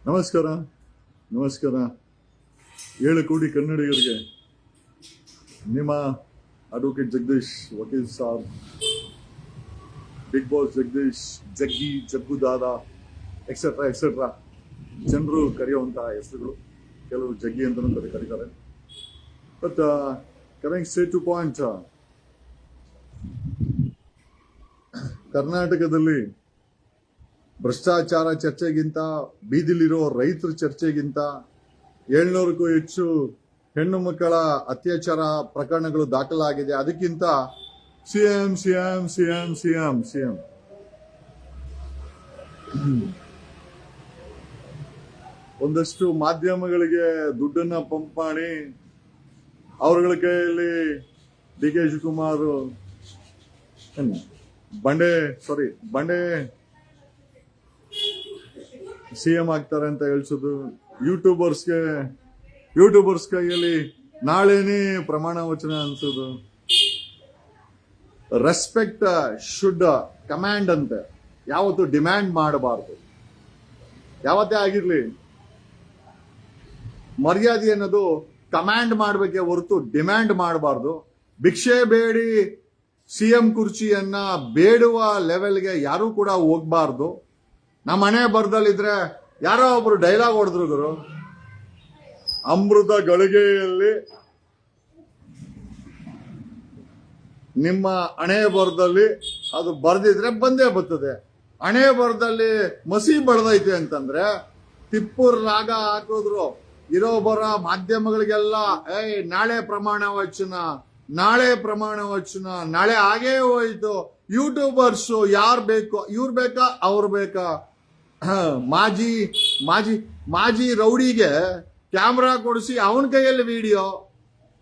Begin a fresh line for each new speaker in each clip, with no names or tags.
ನಮಸ್ಕಾರ ನಮಸ್ಕಾರ 7 ಕೋಟಿ ಕನ್ನಡಿಗರಿಗೆ ನಿಮ್ಮ ಅಡ್ವೊಕೇಟ್ ಜಗದೀಶ್ ವಕೀಲ್ ಸಾಬ್ ಬಿಗ್ ಬಾಸ್ ಜಗದೀಶ್ ಜಗ್ಗಿ ಜಗ್ಗು ದಾದ ಎಕ್ಸೆಟ್ರಾ ಎಕ್ಸೆಟ್ರಾ ಜನರು ಕರೆಯುವಂತಹ ಹೆಸರುಗಳು. ಕೆಲವರು ಜಗ್ಗಿ ಅಂತ ಕರೀತಾರೆ. But current straight to point, ಕರ್ನಾಟಕದಲ್ಲಿ ಭ್ರಷ್ಟಾಚಾರ ಚರ್ಚೆಗಿಂತ, ಬೀದಿಲಿರೋ ರೈತರ ಚರ್ಚೆಗಿಂತ 700ಕ್ಕೂ ಹೆಚ್ಚು ಹೆಣ್ಣು ಮಕ್ಕಳ ಅತ್ಯಾಚಾರ ಪ್ರಕರಣಗಳು ದಾಖಲಾಗಿದೆ. ಅದಕ್ಕಿಂತ CM CM CM CM CM ಒಂದಷ್ಟು ಮಾಧ್ಯಮಗಳಿಗೆ ದುಡ್ಡನ್ನ ಪಂಪ್ ಮಾಡಿ ಅವರುಗಳ ಕೈಯಲ್ಲಿ ಡಿ ಕೆ ಶಿವಕುಮಾರ್ ಬಂಡೆ ಸಿಎಂ ಆಗ್ತಾರೆ ಅಂತ ಹೇಳ್ಸೋದು, ಯೂಟ್ಯೂಬರ್ಸ್ ಕೈಯಲ್ಲಿ ನಾಳೆನೇ ಪ್ರಮಾಣ ವಚನ ಅನ್ಸೋದು. ರೆಸ್ಪೆಕ್ಟ್ ಶುಡ್ ಕಮಾಂಡ್ ಅಂತೆ, ಯಾವತ್ತು ಡಿಮ್ಯಾಂಡ್ ಮಾಡಬಾರ್ದು. ಯಾವತ್ತೇ ಆಗಿರ್ಲಿ, ಮರ್ಯಾದೆ ಅನ್ನೋದು ಕಮಾಂಡ್ ಮಾಡಬೇಕೆ ಹೊರತು ಡಿಮ್ಯಾಂಡ್ ಮಾಡಬಾರ್ದು. ಭಿಕ್ಷೆ ಬೇಡಿ ಸಿಎಂ ಕುರ್ಚಿಯನ್ನ ಬೇಡುವ ಲೆವೆಲ್ಗೆ ಯಾರು ಕೂಡ ಹೋಗ್ಬಾರ್ದು. ನಮ್ಮ ಮನೆ ಬರ್ದಲ್ಲಿದ್ರೆ ಯಾರೋ ಒಬ್ರು ಡೈಲಾಗ್ ಹೊಡೆದ್ರು, ಗುರು, ಅಮೃತ ಗಳಿಗೆಯಲ್ಲಿ ನಿಮ್ಮ ಹಣೆ ಬರದಲ್ಲಿ ಅದು ಬರ್ದಿದ್ರೆ ಬಂದೇ ಬರ್ತದೆ. ಹಣೆ ಬರದಲ್ಲಿ ಮಸಿ ಬಳ್ದೈತೆ ಅಂತಂದ್ರೆ ತಿಪ್ಪೂರ್ ರಾಗ ಹಾಕಿದ್ರು ಇರೋ ಬರ ಮಾಧ್ಯಮಗಳಿಗೆಲ್ಲ ನಾಳೆ ಪ್ರಮಾಣ ವಚನ, ನಾಳೆ ಆಗೇ ಹೋಯ್ತು. ಯೂಟ್ಯೂಬರ್ಸ್ ಯಾರು ಬೇಕು, ಇವ್ರು ಬೇಕಾ ಅವ್ರು ಬೇಕಾ? ಮಾಜಿ ರೌಡಿಗೆ ಕ್ಯಾಮ್ರಾ ಕೊಡಿಸಿ ಅವನ ಕೈಯಲ್ಲಿ ವಿಡಿಯೋ,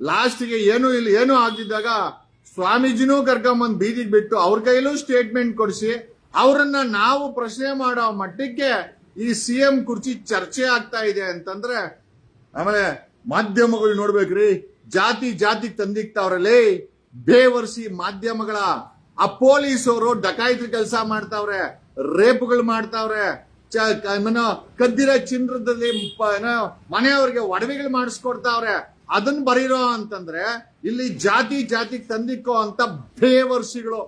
ಲಾಸ್ಟ್ಗೆ ಏನು ಆಗ್ತಿದ್ದಾಗ ಸ್ವಾಮೀಜಿನೂ ಕರ್ಕೊಂಬಂದ್ ಬೀದಿಗೆ ಬಿಟ್ಟು ಅವ್ರ ಕೈಯಲ್ಲೂ ಸ್ಟೇಟ್ಮೆಂಟ್ ಕೊಡಿಸಿ ಅವರನ್ನ ನಾವು ಪ್ರಶ್ನೆ ಮಾಡೋ ಮಟ್ಟಕ್ಕೆ ಈ ಸಿಎಂ ಕುರ್ಚಿ ಚರ್ಚೆ ಆಗ್ತಾ ಇದೆ ಅಂತಂದ್ರೆ, ಆಮೇಲೆ ಮಾಧ್ಯಮಗಳು ನೋಡ್ಬೇಕ್ರಿ, ಜಾತಿ ತಂದಿಕ್ತಾವ್ರಲ್ಲಿ ಬೇವರ್ಸಿ ಮಾಧ್ಯಮಗಳ. ಆ ಪೊಲೀಸರು ಡಕಾಯಿತಿ ಕೆಲಸ ಮಾಡ್ತಾವ್ರೆ, ರೇಪ್ಗಳು ಮಾಡ್ತಾವ್ರೆ, ಕದ್ದಿರೋ ಚಿನ್ನದಲ್ಲಿ ಮನೆಯವ್ರಿಗೆ ಒಡವೆಗಳು ಮಾಡಿಸ್ಕೊಡ್ತಾವ್ರೆ. ಅದನ್ನ ಬರೀರೋ ಅಂತಂದ್ರೆ ಇಲ್ಲಿ ಜಾತಿ ತಂದಿಕ್ಕೋ ಅಂತ ಬೇವರ್ಸಿಗಳು.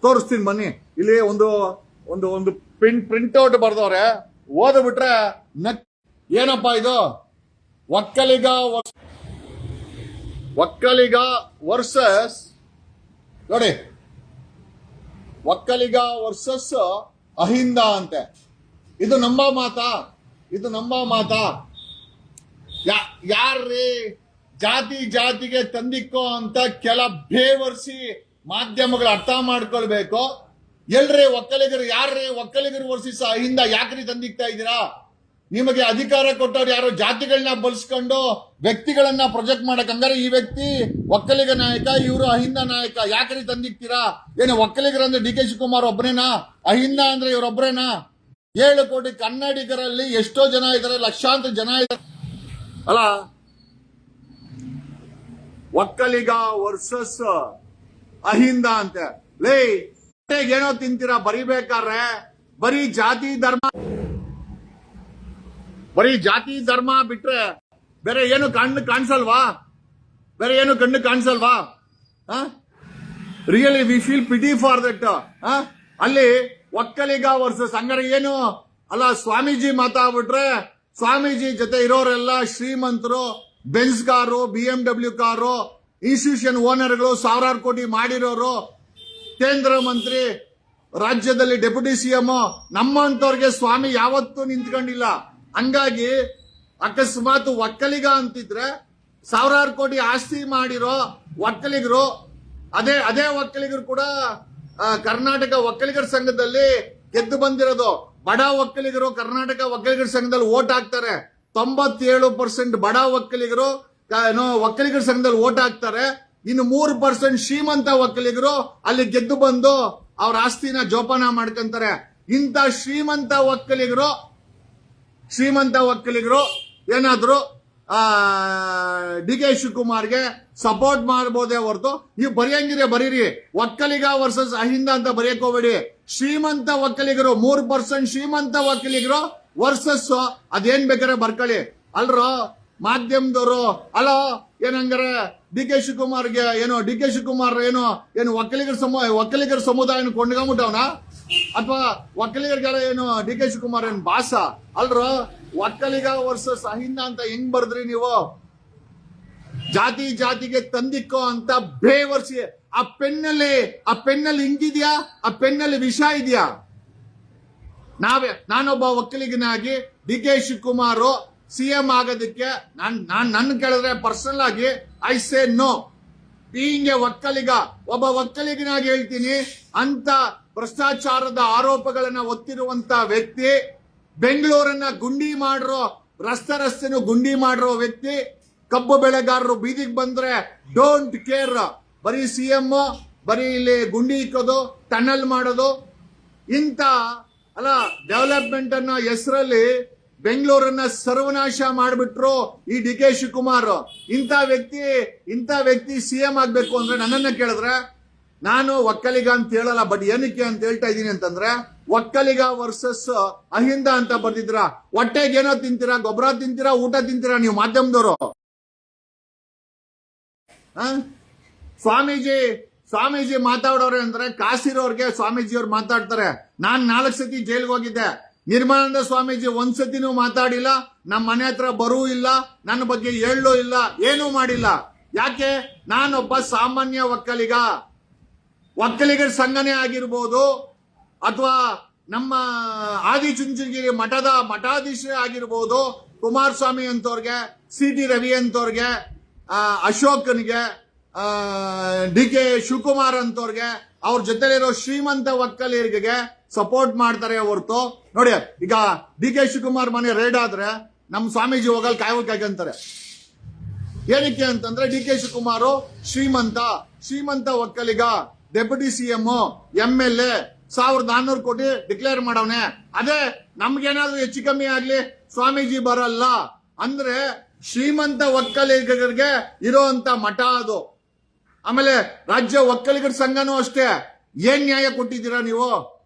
ತೋರಿಸ್ತೀನಿ ಬನ್ನಿ, ಇಲ್ಲಿ ಒಂದು ಪ್ರಿಂಟ್ ಔಟ್ ಬರ್ದವ್ರೆ, ಓದ್ಬಿಟ್ರೆ ಏನಪ್ಪಾ ಇದು, ಒಕ್ಕಲಿಗ ವರ್ಸಸ್ ನೋಡಿ, ಒಕ್ಕಲಿಗ ವರ್ಸಸ್ ಅಹಿಂದ ಅಂತೆ. ಇದು ನಂಬ ಮಾತಾ? ಯಾರ್ರೀ ಜಾತಿಗೆ ತಂದಿಕ್ಕೋ ಅಂತ ಕೆಲ ಬೇವರ್ಸಿ ಮಾಧ್ಯಮಗಳು ಅರ್ಥ ಮಾಡ್ಕೊಳ್ಬೇಕು. ಎಲ್ರಿ ಒಕ್ಕಲಿಗರು, ಯಾರ್ರೀ ಒಕ್ಕಲಿಗರು ವರ್ಸಸ್ ಅಹಿಂದ ಯಾಕ್ರಿ ತಂದಿಕ್ತಾ ಇದ್ದೀರಾ? ನಿಮಗೆ ಅಧಿಕಾರ ಕೊಟ್ಟವ್ರು ಯಾರೋ ಜಾತಿಗಳನ್ನ ಬಳಸ್ಕೊಂಡು ವ್ಯಕ್ತಿಗಳನ್ನ ಪ್ರೊಜೆಕ್ಟ್ ಮಾಡಕ್, ಹಂಗಾರೆ ಈ ವ್ಯಕ್ತಿ ಒಕ್ಕಲಿಗ ನಾಯಕ, ಇವರು ಅಹಿಂದ ನಾಯಕ, ಯಾಕ್ರಿ ತಂದಿಕ್ತೀರಾ? ಏನು ಒಕ್ಕಲಿಗರಂದ್ರೆ ಡಿ ಕೆ ಶಿವಕುಮಾರ್ ಒಬ್ಬರೇನಾ? ಅಹಿಂದ ಅಂದ್ರೆ ಇವರೊಬ್ಬರೇನಾ? 7 ಕೋಟಿ ಕನ್ನಡಿಗರಲ್ಲಿ ಎಷ್ಟೋ ಜನ ಇದ್ದಾರೆ, ಲಕ್ಷಾಂತರ ಜನ ಇದ್ದಾರೆ ಅಲ್ಲ. ಒಕ್ಕಲಿಗ ವರ್ಸಸ್ ಅಹಿಂದ ಅಂತೆ. ಲೇ, ಏನೋ ತಿಂತೀರಾ ಬರಿಬೇಕಾದ್ರೆ? ಬರೀ ಜಾತಿ ಧರ್ಮ ಬಿಟ್ರೆ ಬೇರೆ ಏನು ಕಣ್ಣು ಕಾಣಿಸಲ್ವಾ? Really we feel pity for that. ಅಲ್ಲಿ ಒಕ್ಕಲಿಗ ವರ್ಸಸ್ ಹಂಗಾರೆ ಏನು ಅಲ್ಲ, ಸ್ವಾಮೀಜಿ ಮಾತಾಡ್ಬಿಟ್ರೆ ಸ್ವಾಮೀಜಿ ಜೊತೆ ಇರೋರೆಲ್ಲ ಶ್ರೀಮಂತರು, Benz car, BMW car, institution ಓನರ್ಗಳು, ಸಾವಿರಾರು ಕೋಟಿ ಮಾಡಿರೋರು, ಕೇಂದ್ರ ಮಂತ್ರಿ, ರಾಜ್ಯದಲ್ಲಿ ಡೆಪ್ಯೂಟಿ ಸಿಎಂ, ನಮ್ಮಂತವ್ರಿಗೆ ಸ್ವಾಮಿ ಯಾವತ್ತೂ ನಿಂತ್ಕೊಂಡಿಲ್ಲ. ಹಂಗಾಗಿ ಅಕಸ್ಮಾತ್ ಒಕ್ಕಲಿಗ ಅಂತಿದ್ರೆ ಸಾವಿರಾರು ಕೋಟಿ ಆಸ್ತಿ ಮಾಡಿರೋ ಒಕ್ಕಲಿಗರು, ಅದೇ ಒಕ್ಕಲಿಗರು ಕೂಡ ಕರ್ನಾಟಕ ಒಕ್ಕಲಿಗರ ಸಂಘದಲ್ಲಿ ಗೆದ್ದು ಬಂದಿರೋದು. ಬಡ ಒಕ್ಕಲಿಗರು ಕರ್ನಾಟಕ ಒಕ್ಕಲಿಗರ ಸಂಘದಲ್ಲಿ ವೋಟ್ ಹಾಕ್ತಾರೆ. 97% ಬಡ ಒಕ್ಕಲಿಗರು ಒಕ್ಕಲಿಗರ ಸಂಘದಲ್ಲಿ ವೋಟ್ ಹಾಕ್ತಾರೆ. ಇನ್ನು 3% ಶ್ರೀಮಂತ ಒಕ್ಕಲಿಗರು ಅಲ್ಲಿ ಗೆದ್ದು ಬಂದು ಅವ್ರ ಆಸ್ತಿನ ಜೋಪಾನ ಮಾಡ್ಕೊಂತಾರೆ. ಇಂಥ ಶ್ರೀಮಂತ ಒಕ್ಕಲಿಗರು ಏನಾದ್ರು ಡಿ ಕೆ ಶಿವಕುಮಾರ್ಗೆ ಸಪೋರ್ಟ್ ಮಾಡಬಹುದೇ ಹೊರತು ನೀವು ಬರೆಯಂಗಿದ್ರೆ ಬರೀರಿ. ಒಕ್ಕಲಿಗ ವರ್ಸಸ್ ಅಹಿಂದ ಅಂತ ಬರೆಯಕ್ ಹೋಗ್ಬೇಡಿ. ಶ್ರೀಮಂತ ಒಕ್ಕಲಿಗರು 3% ಶ್ರೀಮಂತ ಒಕ್ಕಲಿಗರು ವರ್ಸಸ್ ಅದೇನ್ ಬೇಕಾರೆ ಬರ್ಕೊಳ್ಳಿ ಅಲ್ರೋ ಮಾಧ್ಯಮದವರು. ಅಲೋ ಏನಂಗಾರೆ ಡಿ ಕೆ ಶಿವಕುಮಾರ್ಗೆ ಏನೋ ಡಿ ಕೆ ಶಿವಕುಮಾರ್ ಏನು ಒಕ್ಕಲಿಗರ ಸಮುದಾಯನ ಕೊಂಡ್ಕೊಂಬಿಟ್ಟವನ ಅಥವಾ ಒಕ್ಕಲಿಗರಿಗೆಲ್ಲ ಏನು ಡಿ ಕೆ ಶಿವಕುಮಾರ್ ಏನ್ ಬಾಸ ಅಲ್ರೋ? ಒಕ್ಕಲಿಗ ವರ್ಸಸ್ ಅಹಿಂದ ಅಂತ ಹೆಂಗ್ ಬರ್ದ್ರಿ ನೀವು? ಜಾತಿಗೆ ತಂದಿಕ್ಕೋ ಅಂತ ಬೇವರ್ಸಿ ಆ ಪೆನ್ನಲ್ಲಿ ಇಂಗಿದ್ಯಾ? ಆ ಪೆನ್ನಲ್ಲಿ ವಿಷ ಇದೆಯಾ? ನಾನೊಬ್ಬ ಒಕ್ಕಲಿಗನಾಗಿ ಡಿ ಕೆ ಶಿವಕುಮಾರ್ ಸಿಎಂ ಆಗೋದಕ್ಕೆ ನನ್ನ ಕೇಳಿದ್ರೆ ಪರ್ಸನಲ್ ಆಗಿ ಐ ಸೇ ನೋ. ಹಿಂಗೆ ಒಬ್ಬ ಒಕ್ಕಲಿಗನಾಗಿ ಹೇಳ್ತೀನಿ, ಅಂತ ಭ್ರಷ್ಟಾಚಾರದ ಆರೋಪಗಳನ್ನ ಒತ್ತಿರುವಂತ ವ್ಯಕ್ತಿ, ಬೆಂಗಳೂರನ್ನ ಗುಂಡಿ ಮಾಡಿರೋ ರಸ್ತೆನೂ ಗುಂಡಿ ಮಾಡಿರೋ ವ್ಯಕ್ತಿ, ಕಬ್ಬು ಬೆಳೆಗಾರರು ಬೀದಿಗೆ ಬಂದ್ರೆ ಡೋಂಟ್ ಕೇರ್, ಬರೀ ಸಿಎಂ ಬರೀ ಇಲ್ಲಿ ಗುಂಡಿ ಇಕ್ಕೋದು, ಟನಲ್ ಮಾಡೋದು, ಇಂತ ಅಲ್ಲ ಡೆವಲಪ್ಮೆಂಟ್ ಅನ್ನೋ ಹೆಸರಲ್ಲಿ ಬೆಂಗಳೂರನ್ನ ಸರ್ವನಾಶ ಮಾಡಿಬಿಟ್ರು ಈ ಡಿ ಕೆ ಶಿವಕುಮಾರ್. ಇಂಥ ವ್ಯಕ್ತಿ ಸಿಎಂ ಆಗ್ಬೇಕು ಅಂದ್ರೆ ನನ್ನನ್ನ ಕೇಳಿದ್ರೆ ನಾನು ಒಕ್ಕಲಿಗ ಅಂತ ಹೇಳಲ್ಲ, ಬಟ್ ಏನಕ್ಕೆ ಅಂತ ಹೇಳ್ತಾ ಇದ್ದೀನಿ ಅಂತಂದ್ರೆ, ಒಕ್ಕಲಿಗ ವರ್ಸಸ್ ಅಹಿಂದ ಅಂತ ಬರ್ದಿದ್ರ ಹೊಟ್ಟೆಗೆ ಏನೋ ತಿಂತೀರಾ, ಗೊಬ್ಬರ ತಿಂತೀರಾ, ಊಟ ತಿಂತೀರಾ ನೀವು ಮಾಧ್ಯಮದವರು? ಸ್ವಾಮೀಜಿ ಮಾತಾಡೋರೆ ಅಂದ್ರೆ ಕಾಸಿರೋರ್ಗೆ ಸ್ವಾಮೀಜಿಯವ್ರು ಮಾತಾಡ್ತಾರೆ. ನಾನ್ 4 ಸತಿ ಜೈಲ್ಗೆ ಹೋಗಿದ್ದೆ. ನಿರ್ಮಲಾನಂದ ಸ್ವಾಮೀಜಿ ಒಂದ್ಸತಿನೂ ಮಾತಾಡಿಲ್ಲ, ನಮ್ಮ ಮನೆ ಹತ್ರ ಬರೂ ಇಲ್ಲ, ನನ್ನ ಬಗ್ಗೆ ಹೇಳೂ ಇಲ್ಲ, ಏನೂ ಮಾಡಿಲ್ಲ. ಯಾಕೆ? ನಾನೊಬ್ಬ ಸಾಮಾನ್ಯ ಒಕ್ಕಲಿಗರ ಸಂಘನೇ ಆಗಿರ್ಬೋದು, ಅಥವಾ ನಮ್ಮ ಆದಿಚುಂಚನಗಿರಿ ಮಠದ ಮಠಾಧೀಶರೇ ಆಗಿರ್ಬೋದು, ಕುಮಾರಸ್ವಾಮಿ ಅಂತವ್ರಿಗೆ, CT ರವಿ ಅಂತವ್ರಿಗೆ, ಅಶೋಕನ್ಗೆ, ಡಿ ಕೆ ಶಿವಕುಮಾರ್ ಅಂತವ್ರಿಗೆ, ಅವ್ರ ಜೊತೆಲಿರೋ ಶ್ರೀಮಂತ ಒಕ್ಕಲಿಗರಿಗೆ ಸಪೋರ್ಟ್ ಮಾಡ್ತಾರೆ ಹೊರತು. ನೋಡಿ, ಈಗ ಡಿ ಕೆ ಶಿವಕುಮಾರ್ ಮನೆ ರೇಡ್ ಆದ್ರೆ ನಮ್ ಸ್ವಾಮೀಜಿ ಹೋಗಲ್ ಕಾಯ್ಕೊಂತಾರೆ. ಏನಕ್ಕೆ ಅಂತಂದ್ರೆ ಡಿ ಕೆ ಶಿವಕುಮಾರ್ ಶ್ರೀಮಂತ ಒಕ್ಕಲಿಗ, ಡೆಪ್ಯೂಟಿ CM, MLA 1400 ಕೋಟಿ ಡಿಕ್ಲೇರ್ ಮಾಡವನೆ. ಅದೇ ನಮ್ಗೇನಾದ್ರೂ ಹೆಚ್ಚು ಕಮ್ಮಿ ಆಗ್ಲಿ ಸ್ವಾಮೀಜಿ ಬರಲ್ಲ ಅಂದ್ರೆ ಶ್ರೀಮಂತ ಒಕ್ಕಲಿಗರಿಗೆ ಇರೋಂತ ಮಠ ಅದು. ಆಮೇಲೆ ರಾಜ್ಯ ಒಕ್ಕಲಿಗರ ಸಂಘನೂ ಅಷ್ಟೇ. ಏನ್ ನ್ಯಾಯ ಕೊಟ್ಟಿದ್ದೀರಾ ನೀವು?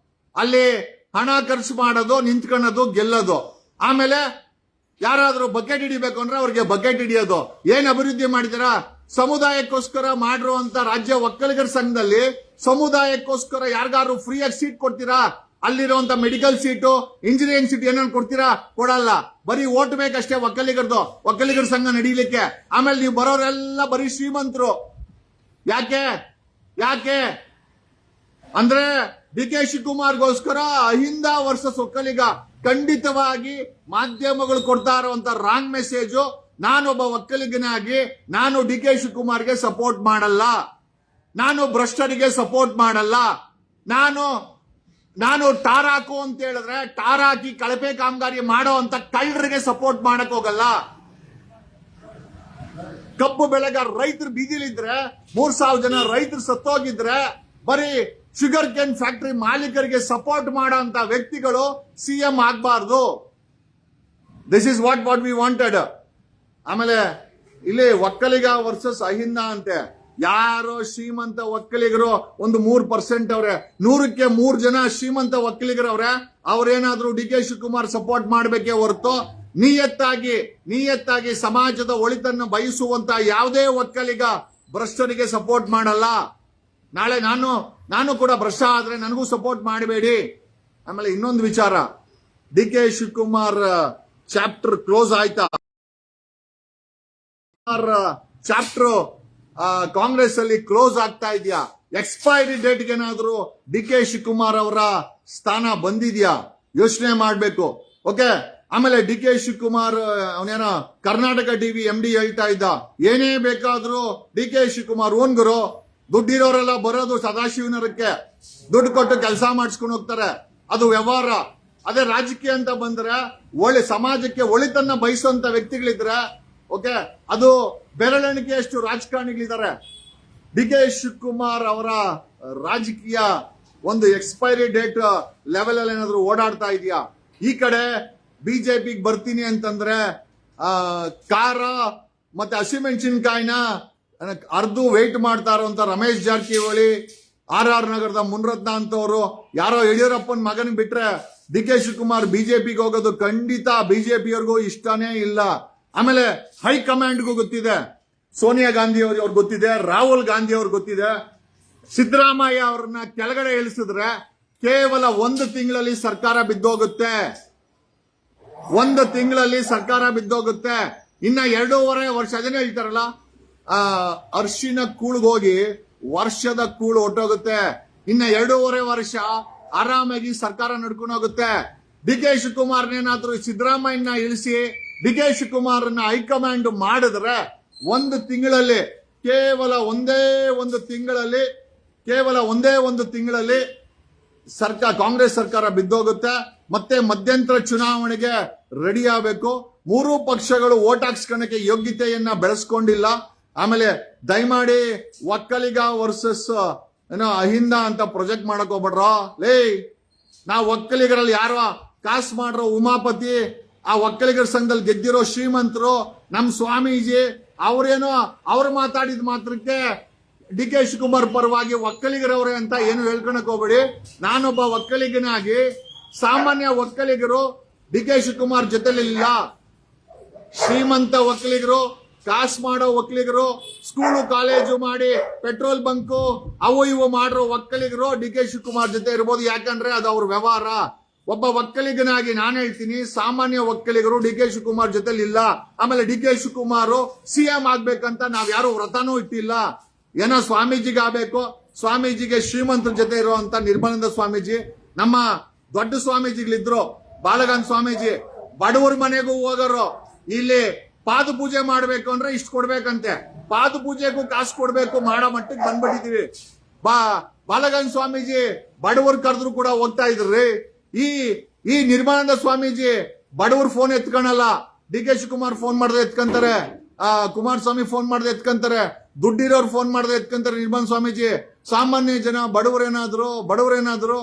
ಅಲ್ಲಿ ಹಣ ಖರ್ಚು ಮಾಡೋದು, ನಿಂತ್ಕೊಳ್ಳೋದು, ಗೆಲ್ಲೋದು. ಆಮೇಲೆ ಯಾರಾದ್ರೂ ಬಕೆಟ್ ಹಿಡಿಬೇಕು ಅಂದ್ರೆ ಅವ್ರಿಗೆ ಬಕೆಟ್ ಹಿಡಿಯೋದು. ಏನ್ ಅಭಿವೃದ್ಧಿ ಮಾಡಿದ್ದೀರಾ? ಸಮುದಾಯಕ್ಕೋಸ್ಕರ ಮಾಡಿರುವಂತ ರಾಜ್ಯ ಒಕ್ಕಲಿಗರ ಸಂಘದಲ್ಲಿ ಸಮುದಾಯಕ್ಕೋಸ್ಕರ ಯಾರಿಗಾದ್ರು ಫ್ರೀಯಾಗಿ ಸೀಟ್ ಕೊಡ್ತೀರಾ? ಅಲ್ಲಿರುವಂತ ಮೆಡಿಕಲ್ ಸೀಟು, ಇಂಜಿನಿಯರಿಂಗ್ ಸೀಟ್ ಏನೇನು ಕೊಡ್ತೀರಾ? ಕೊಡಲ್ಲ. ಬರೀ ಓಟ್ ಬೇಕಷ್ಟೇ ಒಕ್ಕಲಿಗರ ಸಂಘ ನಡೀಲಿಕ್ಕೆ. ಆಮೇಲೆ ನೀವು ಬರೋರೆಲ್ಲ ಬರೀ ಶ್ರೀಮಂತರು. ಯಾಕೆ ಅಂದ್ರೆ ಡಿ ಕೆ ಶಿವಕುಮಾರ್ಗೋಸ್ಕರ ಅಹಿಂದ ವರ್ಸಸ್ ಒಕ್ಕಲಿಗ. ಖಂಡಿತವಾಗಿ ಮಾಧ್ಯಮಗಳು ಕೊಡ್ತಾ ಇರುವಂತ ರಾಂಗ್ ಮೆಸೇಜು. ನಾನೊಬ್ಬ ಒಕ್ಕಲಿಗನಾಗಿ ನಾನು ಡಿ ಕೆ ಶಿವಕುಮಾರ್ಗೆ ಸಪೋರ್ಟ್ ಮಾಡಲ್ಲ, ನಾನು ಭ್ರಷ್ಟರಿಗೆ ಸಪೋರ್ಟ್ ಮಾಡಲ್ಲ. ನಾನು ಟಾರಾಕು ಅಂತ ಹೇಳಿದ್ರೆ ಟಾರಾಕಿ ಕಳಪೆ ಕಾಮಗಾರಿ ಮಾಡೋ ಅಂತ ಕಳ್ಳರಿಗೆ ಸಪೋರ್ಟ್ ಮಾಡಕ್ ಹೋಗಲ್ಲ. ಕಬ್ಬು ಬೆಳೆಗಾರ ರೈತರು ಬೀದಿಲಿದ್ರೆ, 3000 ಜನ ರೈತರು ಸತ್ತೋಗಿದ್ರೆ, ಬರೀ ಶುಗರ್ ಕೇನ್ ಫ್ಯಾಕ್ಟರಿ ಮಾಲೀಕರಿಗೆ ಸಪೋರ್ಟ್ ಮಾಡೋ ಅಂತ ವ್ಯಕ್ತಿಗಳು CM ಆಗಬಾರ್ದು. This is what we wanted. ಆಮೇಲೆ ಇಲ್ಲಿ ಒಕ್ಕಲಿಗ ವರ್ಸಸ್ ಅಹಿಂದ ಅಂತೆ. ಯಾರೋ ಶ್ರೀಮಂತ ಒಕ್ಕಲಿಗರು ಒಂದು 3% ಅವ್ರೆ, 100ಕ್ಕೆ 3 ಜನ ಶ್ರೀಮಂತ ಒಕ್ಕಲಿಗರವ್ರೆ. ಅವ್ರೇನಾದ್ರೂ ಡಿ ಕೆ ಶಿವಕುಮಾರ್ ಸಪೋರ್ಟ್ ಮಾಡಬೇಕೇ ಹೊರತು ನಿಯತ್ತಾಗಿ ಸಮಾಜದ ಒಳಿತನ್ನು ಬಯಸುವಂತ ಯಾವುದೇ ಒಕ್ಕಲಿಗ ಭ್ರಷ್ಟರಿಗೆ ಸಪೋರ್ಟ್ ಮಾಡಲ್ಲ. ನಾಳೆ ನಾನು ಕೂಡ ಭ್ರಷ್ಟ ಆದ್ರೆ ನನಗೂ ಸಪೋರ್ಟ್ ಮಾಡಬೇಡಿ. ಆಮೇಲೆ ಇನ್ನೊಂದು ವಿಚಾರ, D K Shivakumar chapter close ಆಯ್ತಾ? ಚಾಪ್ಟರ್ ಕಾಂಗ್ರೆಸ್ ಅಲ್ಲಿ ಕ್ಲೋಸ್ ಆಗ್ತಾ ಇದೆಯಾ? ಎಕ್ಸ್ಪೈರಿ ಡೇಟ್ಗೆ ಏನಾದ್ರು ಡಿ ಕೆ ಶಿವಕುಮಾರ್ ಅವರ ಸ್ಥಾನ ಬಂದಿದ್ಯಾ? ಯೋಚನೆ ಮಾಡಬೇಕು. ಓಕೆ. ಆಮೇಲೆ ಡಿ ಕೆ ಶಿವಕುಮಾರ್ ಅವನೇನೋ ಕರ್ನಾಟಕ ಟಿವಿ MD ಹೇಳ್ತಾ ಇದ್ದ, ಏನೇ ಬೇಕಾದ್ರೂ ಡಿ ಕೆ ಶಿವಕುಮಾರ್ ಓನ್ಗುರು, ದುಡ್ಡಿರೋರೆಲ್ಲ ಬರೋದು ಸದಾಶಿವನಗರಕ್ಕೆ, ದುಡ್ಡು ಕೊಟ್ಟು ಕೆಲಸ ಮಾಡಿಸ್ಕೊಂಡು ಹೋಗ್ತಾರೆ, ಅದು ವ್ಯವಹಾರ. ಅದೇ ರಾಜಕೀಯ ಅಂತ ಬಂದ್ರೆ ಸಮಾಜಕ್ಕೆ ಒಳಿತನ್ನ ಬಯಸುವಂತ ವ್ಯಕ್ತಿಗಳಿದ್ರೆ ಓಕೆ, ಅದು ಬೆರಳೆಣಿಕೆಯಷ್ಟು ರಾಜಕಾರಣಿಗಳಿದ್ದಾರೆ. ಡಿ ಕೆ ಶಿವಕುಮಾರ್ ಅವರ ರಾಜಕೀಯ ಒಂದು ಎಕ್ಸ್ಪೈರಿ ಡೇಟ್ ಲೆವೆಲ್ ಅಲ್ಲಿ ಏನಾದ್ರು ಓಡಾಡ್ತಾ ಇದೆಯಾ? ಈ ಕಡೆ ಬಿಜೆಪಿಗೆ ಬರ್ತೀನಿ ಅಂತಂದ್ರೆ ಖಾರ ಮತ್ತೆ ಹಸಿಮೆಣಸಿನಕಾಯಿನ ಅರ್ದು ವೆಯ್ಟ್ ಮಾಡ್ತಾ ಇರುವಂತ ರಮೇಶ್ ಜಾರಕಿಹೊಳಿ, RR ನಗರದ ಮುನ್ರತ್ನ ಅಂತವ್ರು, ಯಾರೋ ಯಡಿಯೂರಪ್ಪನ ಮಗನಿಗೆ ಬಿಟ್ರೆ ಡಿ ಕೆ ಶಿವಕುಮಾರ್ ಬಿಜೆಪಿಗೆ ಹೋಗೋದು ಖಂಡಿತ ಬಿಜೆಪಿಯವ್ರಿಗೂ ಇಷ್ಟನೇ ಇಲ್ಲ. ಆಮೇಲೆ ಹೈಕಮಾಂಡ್ಗೂ ಗೊತ್ತಿದೆ, ಸೋನಿಯಾ ಗಾಂಧಿ ಅವ್ರಿಗೆ ಗೊತ್ತಿದೆ, ರಾಹುಲ್ ಗಾಂಧಿ ಅವ್ರಿಗೆ ಗೊತ್ತಿದೆ. ಸಿದ್ದರಾಮಯ್ಯ ಅವ್ರನ್ನ ಕೆಳಗಡೆ ಇಳಿಸಿದ್ರೆ ಕೇವಲ 1 ತಿಂಗಳಲ್ಲಿ ಸರ್ಕಾರ ಬಿದ್ದೋಗುತ್ತೆ. 1 ತಿಂಗಳಲ್ಲಿ ಸರ್ಕಾರ ಬಿದ್ದೋಗುತ್ತೆ. ಇನ್ನ 2.5 ವರ್ಷ ಅದೇನೇ ಹೇಳ್ತಾರಲ್ಲ, ಅರ್ಶಿನ ಕೂಳ್ಗೋಗಿ ವರ್ಷದ ಕೂಳು ಹೊಟ್ಟೋಗುತ್ತೆ. ಇನ್ನ 2.5 ವರ್ಷ ಆರಾಮಾಗಿ ಸರ್ಕಾರ ನಡ್ಕೊಂಡು ಹೋಗುತ್ತೆ. ಡಿ ಕೆ ಶಿವಕುಮಾರ್ನೇನಾದ್ರೂ ಸಿದ್ದರಾಮಯ್ಯನ ಇಳಿಸಿ ಡಿ ಕೆ ಶಿವಕುಮಾರ್ನ ಹೈಕಮಾಂಡ್ ಮಾಡಿದ್ರೆ 1 ತಿಂಗಳಲ್ಲಿ ಕೇವಲ ಒಂದೇ ಒಂದು ತಿಂಗಳಲ್ಲಿ ಸರ್ಕಾರ, ಕಾಂಗ್ರೆಸ್ ಸರ್ಕಾರ ಬಿದ್ದೋಗುತ್ತೆ. ಮತ್ತೆ ಮಧ್ಯಂತರ ಚುನಾವಣೆಗೆ ರೆಡಿ ಆಗಬೇಕು. 3 ಪಕ್ಷಗಳು ವೋಟ್ ಹಾಕ್ಸ್ಕೊಳಕ್ಕೆ ಯೋಗ್ಯತೆಯನ್ನ ಬೆಳೆಸ್ಕೊಂಡಿಲ್ಲ. ಆಮೇಲೆ ದಯಮಾಡಿ ಒಕ್ಕಲಿಗ ವರ್ಸಸ್ ಅಹಿಂದ ಅಂತ ಪ್ರೊಜೆಕ್ಟ್ ಮಾಡಕ್ ಹೋಗ್ಬೇಡ್ರ. ನಾವು ಒಕ್ಕಲಿಗರಲ್ಲಿ ಯಾರೋ ಕಾಸು ಮಾಡ್ರೋ ಉಮಾಪತಿ, ಆ ಒಕ್ಕಲಿಗರ ಸಂಘದಲ್ಲಿ ಗೆದ್ದಿರೋ ಶ್ರೀಮಂತರು, ನಮ್ ಸ್ವಾಮೀಜಿ ಅವ್ರೇನೋ ಅವ್ರು ಮಾತಾಡಿದ ಮಾತ್ರಕ್ಕೆ ಡಿ ಕೆ ಶಿವಕುಮಾರ್ ಪರವಾಗಿ ಒಕ್ಕಲಿಗರವ್ರೆ ಅಂತ ಏನು ಹೇಳ್ಕೊಳಕ್ ಹೋಗ್ಬೇಡಿ. ನಾನೊಬ್ಬ ಒಕ್ಕಲಿಗನಾಗಿ, ಸಾಮಾನ್ಯ ಒಕ್ಕಲಿಗರು ಡಿ ಕೆ ಶಿವಕುಮಾರ್ ಜೊತೆಲಿಲ್ಲ. ಶ್ರೀಮಂತ ಒಕ್ಕಲಿಗರು, ಕಾಸು ಮಾಡೋ ಒಕ್ಕಲಿಗರು, ಸ್ಕೂಲು ಕಾಲೇಜು ಮಾಡಿ ಪೆಟ್ರೋಲ್ ಬಂಕು ಅವು ಇವು ಮಾಡಿರೋ ಒಕ್ಕಲಿಗರು ಡಿ ಕೆ ಶಿವಕುಮಾರ್ ಜೊತೆ ಇರ್ಬೋದು. ಯಾಕಂದ್ರೆ ಅದು ಅವ್ರ ವ್ಯವಹಾರ. ಒಬ್ಬ ಒಕ್ಕಲಿಗನಾಗಿ ನಾನು ಹೇಳ್ತೀನಿ, ಸಾಮಾನ್ಯ ಒಕ್ಕಲಿಗರು ಡಿ ಕೆ ಶಿವಕುಮಾರ್ ಜೊತೆಲಿ ಇಲ್ಲ. ಆಮೇಲೆ ಡಿ ಕೆ ಶಿವಕುಮಾರ್ ಸಿಎಂ ಆಗ್ಬೇಕಂತ ನಾವ್ ಯಾರು ವ್ರತನೂ ಇಟ್ಟಿಲ್ಲ. ಏನೋ ಸ್ವಾಮೀಜಿಗೆ ಆಗ್ಬೇಕು, ಸ್ವಾಮೀಜಿಗೆ ಶ್ರೀಮಂತರ ಜೊತೆ ಇರುವಂತ ನಿರ್ಮಲಾನಂದ ಸ್ವಾಮೀಜಿ, ನಮ್ಮ ದೊಡ್ಡ ಸ್ವಾಮೀಜಿಗಳಿದ್ರು, ಬಾಲಗಂಧ ಸ್ವಾಮೀಜಿ ಬಡವರ ಮನೆಗೂ ಹೋಗೋರು. ಇಲ್ಲಿ ಪಾದ ಪೂಜೆ ಮಾಡ್ಬೇಕು ಅಂದ್ರೆ ಇಷ್ಟು ಕೊಡ್ಬೇಕಂತೆ, ಪಾದ ಪೂಜೆಗೂ ಕಾಸು ಕೊಡ್ಬೇಕು, ಮಾಡೋ ಮಟ್ಟಕ್ಕೆ ಬಂದ್ಬಿಟ್ಟಿದೀವಿ. ಬಾಲಗಂಧ ಸ್ವಾಮೀಜಿ ಬಡವರು ಕರೆದ್ರು ಕೂಡ ಹೋಗ್ತಾ ಇದ್ರಿ. ಈ ನಿರ್ಮಲಾನಂದ ಸ್ವಾಮೀಜಿ ಬಡವರು ಫೋನ್ ಎತ್ಕೊಳಲ್ಲ. ಡಿ ಕೆ ಶಿವಕುಮಾರ್ ಫೋನ್ ಮಾಡಿದ್ರೆ ಎತ್ಕೊಂತಾರೆ, ಕುಮಾರಸ್ವಾಮಿ ಫೋನ್ ಮಾಡಿದ್ರೆ ಎತ್ಕೊಂತಾರೆ, ದುಡ್ಡಿರೋರು ಫೋನ್ ಮಾಡಿದ್ರೆ ಎತ್ಕೊಂತಾರೆ ನಿರ್ಮಲಾನಂದ ಸ್ವಾಮೀಜಿ. ಸಾಮಾನ್ಯ ಜನ ಬಡವರೇನಾದ್ರು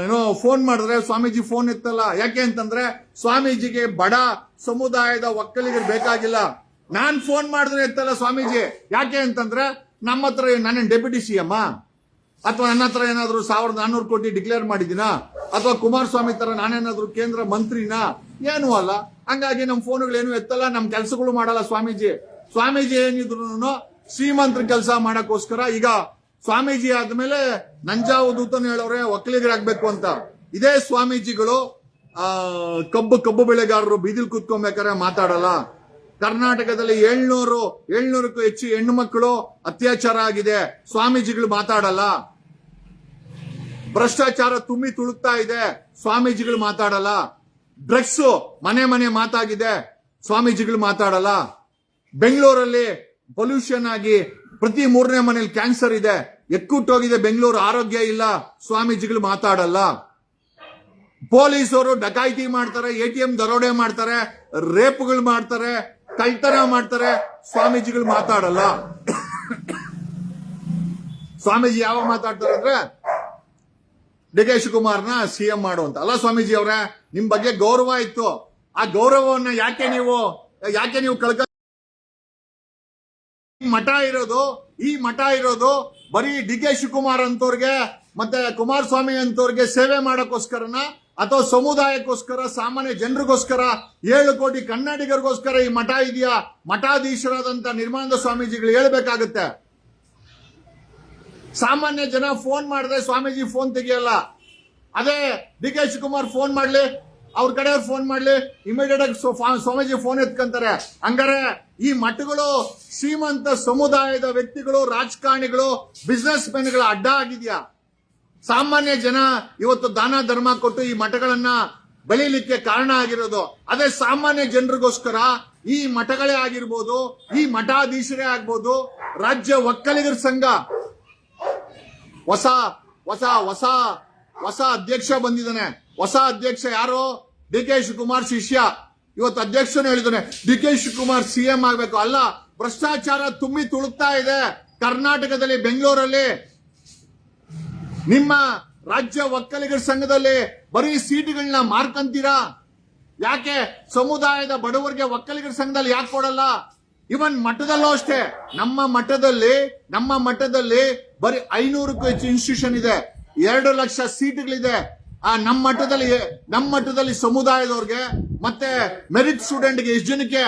ಏನೋ ಫೋನ್ ಮಾಡಿದ್ರೆ ಸ್ವಾಮೀಜಿ ಫೋನ್ ಎತ್ತಲ್ಲ. ಯಾಕೆ ಅಂತಂದ್ರೆ ಸ್ವಾಮೀಜಿಗೆ ಬಡ ಸಮುದಾಯದ ಒಕ್ಕಲಿಗರು ಬೇಕಾಗಿಲ್ಲ. ನಾನ್ ಫೋನ್ ಮಾಡಿದ್ರೆ ಎತ್ತಲ್ಲ ಸ್ವಾಮೀಜಿ. ಯಾಕೆ ಅಂತಂದ್ರೆ ನಮ್ಮ ಹತ್ರ ನಾನೇನ್ ಡೆಪ್ಯೂಟಿ ಸಿಎಂ ಅಥವಾ ನನ್ನ ಹತ್ರ ಏನಾದ್ರು 1400 ಕೋಟಿ ಡಿಕ್ಲೇರ್ ಮಾಡಿದಿನ, ಅಥವಾ ಕುಮಾರಸ್ವಾಮಿ ತರ ನಾನೇನಾದ್ರು ಕೇಂದ್ರ ಮಂತ್ರಿನ? ಏನೂ ಅಲ್ಲ. ಹಂಗಾಗಿ ನಮ್ ಫೋನ್ಗಳೇನು ಎತ್ತಲ್ಲ, ನಮ್ ಕೆಲಸಗಳು ಮಾಡಲ್ಲ ಸ್ವಾಮೀಜಿ ಏನಿದ್ರು ಶ್ರೀಮಂತರ ಕೆಲಸ ಮಾಡಕ್ಕೋಸ್ಕರ. ಈಗ ಸ್ವಾಮೀಜಿ ಆದ್ಮೇಲೆ ನಂಜಾವಧೂತನ ಹೇಳೋರೆ ಒಕ್ಕಲಿಗರಾಗ್ಬೇಕು ಅಂತ. ಇದೇ ಸ್ವಾಮೀಜಿಗಳು ಕಬ್ಬು ಬೆಳೆಗಾರರು ಬೀದಿಲ್ ಕೂತ್ಕೊಬೇಕಾದ್ರೆ ಮಾತಾಡಲ್ಲ. ಕರ್ನಾಟಕದಲ್ಲಿ 700ಕ್ಕೂ ಹೆಚ್ಚು ಹೆಣ್ಣು ಮಕ್ಕಳು ಅತ್ಯಾಚಾರ ಆಗಿದೆ, ಸ್ವಾಮೀಜಿಗಳು ಮಾತಾಡಲ್ಲ. ಭ್ರಷ್ಟಾಚಾರ ತುಂಬಿ ತುಳುಕ್ತಾ ಇದೆ, ಸ್ವಾಮೀಜಿಗಳು ಮಾತಾಡಲ್ಲ. ಡ್ರಗ್ಸ್ ಮನೆ ಮಾತಾಗಿದೆ, ಸ್ವಾಮೀಜಿಗಳು ಮಾತಾಡಲ್ಲ. ಬೆಂಗಳೂರಲ್ಲಿ ಪೊಲ್ಯೂಷನ್ ಆಗಿ ಪ್ರತಿ 3ನೇ ಮನೇಲಿ ಕ್ಯಾನ್ಸರ್ ಇದೆ, ಎಕ್ಕುಟ್ಟೋಗಿದೆ ಬೆಂಗಳೂರು, ಆರೋಗ್ಯ ಇಲ್ಲ, ಸ್ವಾಮೀಜಿಗಳು ಮಾತಾಡಲ್ಲ. ಪೊಲೀಸರು ಡಕಾಯಿತಿ ಮಾಡ್ತಾರೆ, ATM ದರೋಡೆ ಮಾಡ್ತಾರೆ, ರೇಪ್ಗಳು ಮಾಡ್ತಾರೆ, ಕಳ್ತನ ಮಾಡ್ತಾರೆ, ಸ್ವಾಮೀಜಿಗಳು ಮಾತಾಡಲ್ಲ. ಸ್ವಾಮೀಜಿ ಯಾವ ಮಾತಾಡ್ತಾರೆ ಅಂದ್ರೆ ಡಿ ಕೆ ಶಿವಕುಮಾರ್ನ ಸಿಎಂ ಮಾಡುವಂತ. ಅಲ್ಲ ಸ್ವಾಮೀಜಿ ಅವರೇ, ನಿಮ್ ಬಗ್ಗೆ ಗೌರವ ಇತ್ತು, ಆ ಗೌರವವನ್ನ ಯಾಕೆ ನೀವು ಕಳ್ಕ ಈ ಮಠ ಇರೋದು ಬರೀ ಡಿ ಕೆ ಶಿವಕುಮಾರ್ ಅಂತವ್ರಿಗೆ ಮತ್ತೆ ಕುಮಾರಸ್ವಾಮಿ ಅಂತವ್ರಿಗೆ ಸೇವೆ ಮಾಡಕ್ಕೋಸ್ಕರನ, ಅಥವಾ ಸಮುದಾಯಕ್ಕೋಸ್ಕರ, ಸಾಮಾನ್ಯ ಜನರಿಗೋಸ್ಕರ, 7 ಕೋಟಿ ಕನ್ನಡಿಗರಿಗೋಸ್ಕರ ಈ ಮಠ ಇದೆಯಾ? ಮಠಾಧೀಶರಾದಂತ ನಿರ್ಮಲಾನಂದ ಸ್ವಾಮೀಜಿಗಳು ಹೇಳ್ಬೇಕಾಗತ್ತೆ. ಸಾಮಾನ್ಯ ಜನ ಫೋನ್ ಮಾಡಿದ್ರೆ ಸ್ವಾಮೀಜಿ ಫೋನ್ ತೆಗಿಯಲ್ಲ. ಅದೇ ಡಿ ಕೆ ಶಿವಕುಮಾರ್ ಫೋನ್ ಮಾಡ್ಲಿ, ಅವ್ರ ಕಡೆಯವ್ರು ಫೋನ್ ಮಾಡ್ಲಿ, ಇಮಿಡಿಯೇಟ್ ಆಗಿ ಸ್ವಾಮೀಜಿ ಫೋನ್ ಎತ್ಕೊಂತಾರೆ. ಹಂಗಾರೆ ಈ ಮಠಗಳು ಶ್ರೀಮಂತ ಸಮುದಾಯದ ವ್ಯಕ್ತಿಗಳು, ರಾಜಕಾರಣಿಗಳು, ಬಿಸ್ನೆಸ್ ಮೆನ್ಗಳ ಅಡ್ಡ ಆಗಿದ್ಯಾ? ಸಾಮಾನ್ಯ ಜನ ಇವತ್ತು ದಾನ ಧರ್ಮ ಕೊಟ್ಟು ಈ ಮಠಗಳನ್ನ ಬೆಳೀಲಿಕ್ಕೆ ಕಾರಣ ಆಗಿರೋದು. ಅದೇ ಸಾಮಾನ್ಯ ಜನರಿಗೋಸ್ಕರ ಈ ಮಠಗಳೇ ಆಗಿರ್ಬೋದು, ಈ ಮಠಾಧೀಶರೇ ಆಗ್ಬೋದು, ರಾಜ್ಯ ಒಕ್ಕಲಿಗರ ಸಂಘ ಹೊಸ ಅಧ್ಯಕ್ಷ ಬಂದಿದ್ದಾನೆ. ಹೊಸ ಅಧ್ಯಕ್ಷ ಯಾರು? ಡಿ ಕೆ ಶಿವಕುಮಾರ್ ಶಿಷ್ಯ. ಇವತ್ತು ಅಧ್ಯಕ್ಷನು ಹೇಳಿದ್ದಾನೆ ಡಿ ಕೆ ಶಿವಕುಮಾರ್ ಸಿಎಂ ಆಗ್ಬೇಕು. ಅಲ್ಲ, ಭ್ರಷ್ಟಾಚಾರ ತುಂಬಿ ತುಳುಕ್ತಾ ಇದೆ ಕರ್ನಾಟಕದಲ್ಲಿ, ಬೆಂಗಳೂರಲ್ಲಿ. ನಿಮ್ಮ ರಾಜ್ಯ ಒಕ್ಕಲಿಗರ ಸಂಘದಲ್ಲಿ ಬರೀ ಸೀಟುಗಳನ್ನ ಮಾರ್ಕಂತೀರಾ. ಯಾಕೆ ಸಮುದಾಯದ ಬಡವರಿಗೆ ಒಕ್ಕಲಿಗರ ಸಂಘದಲ್ಲಿ ಯಾಕೆ ಕೊಡಲ್ಲ? ಇವನ್ ಮಠದಲ್ಲೂ ಅಷ್ಟೇ. ನಮ್ಮ ಮಠದಲ್ಲಿ ಬರೀ 500ಕ್ಕೂ ಹೆಚ್ಚು ಇನ್ಸ್ಟಿಟ್ಯೂಷನ್ ಇದೆ, 2 ಲಕ್ಷ ಸೀಟ್ಗಳಿದೆ. ನಮ್ಮ ಮಟ್ಟದಲ್ಲಿ ಸಮುದಾಯದವ್ರಿಗೆ ಮತ್ತೆ ಮೆರಿಟ್ ಸ್ಟೂಡೆಂಟ್ಗೆ ಎಷ್ಟು ಜನಕ್ಕೆ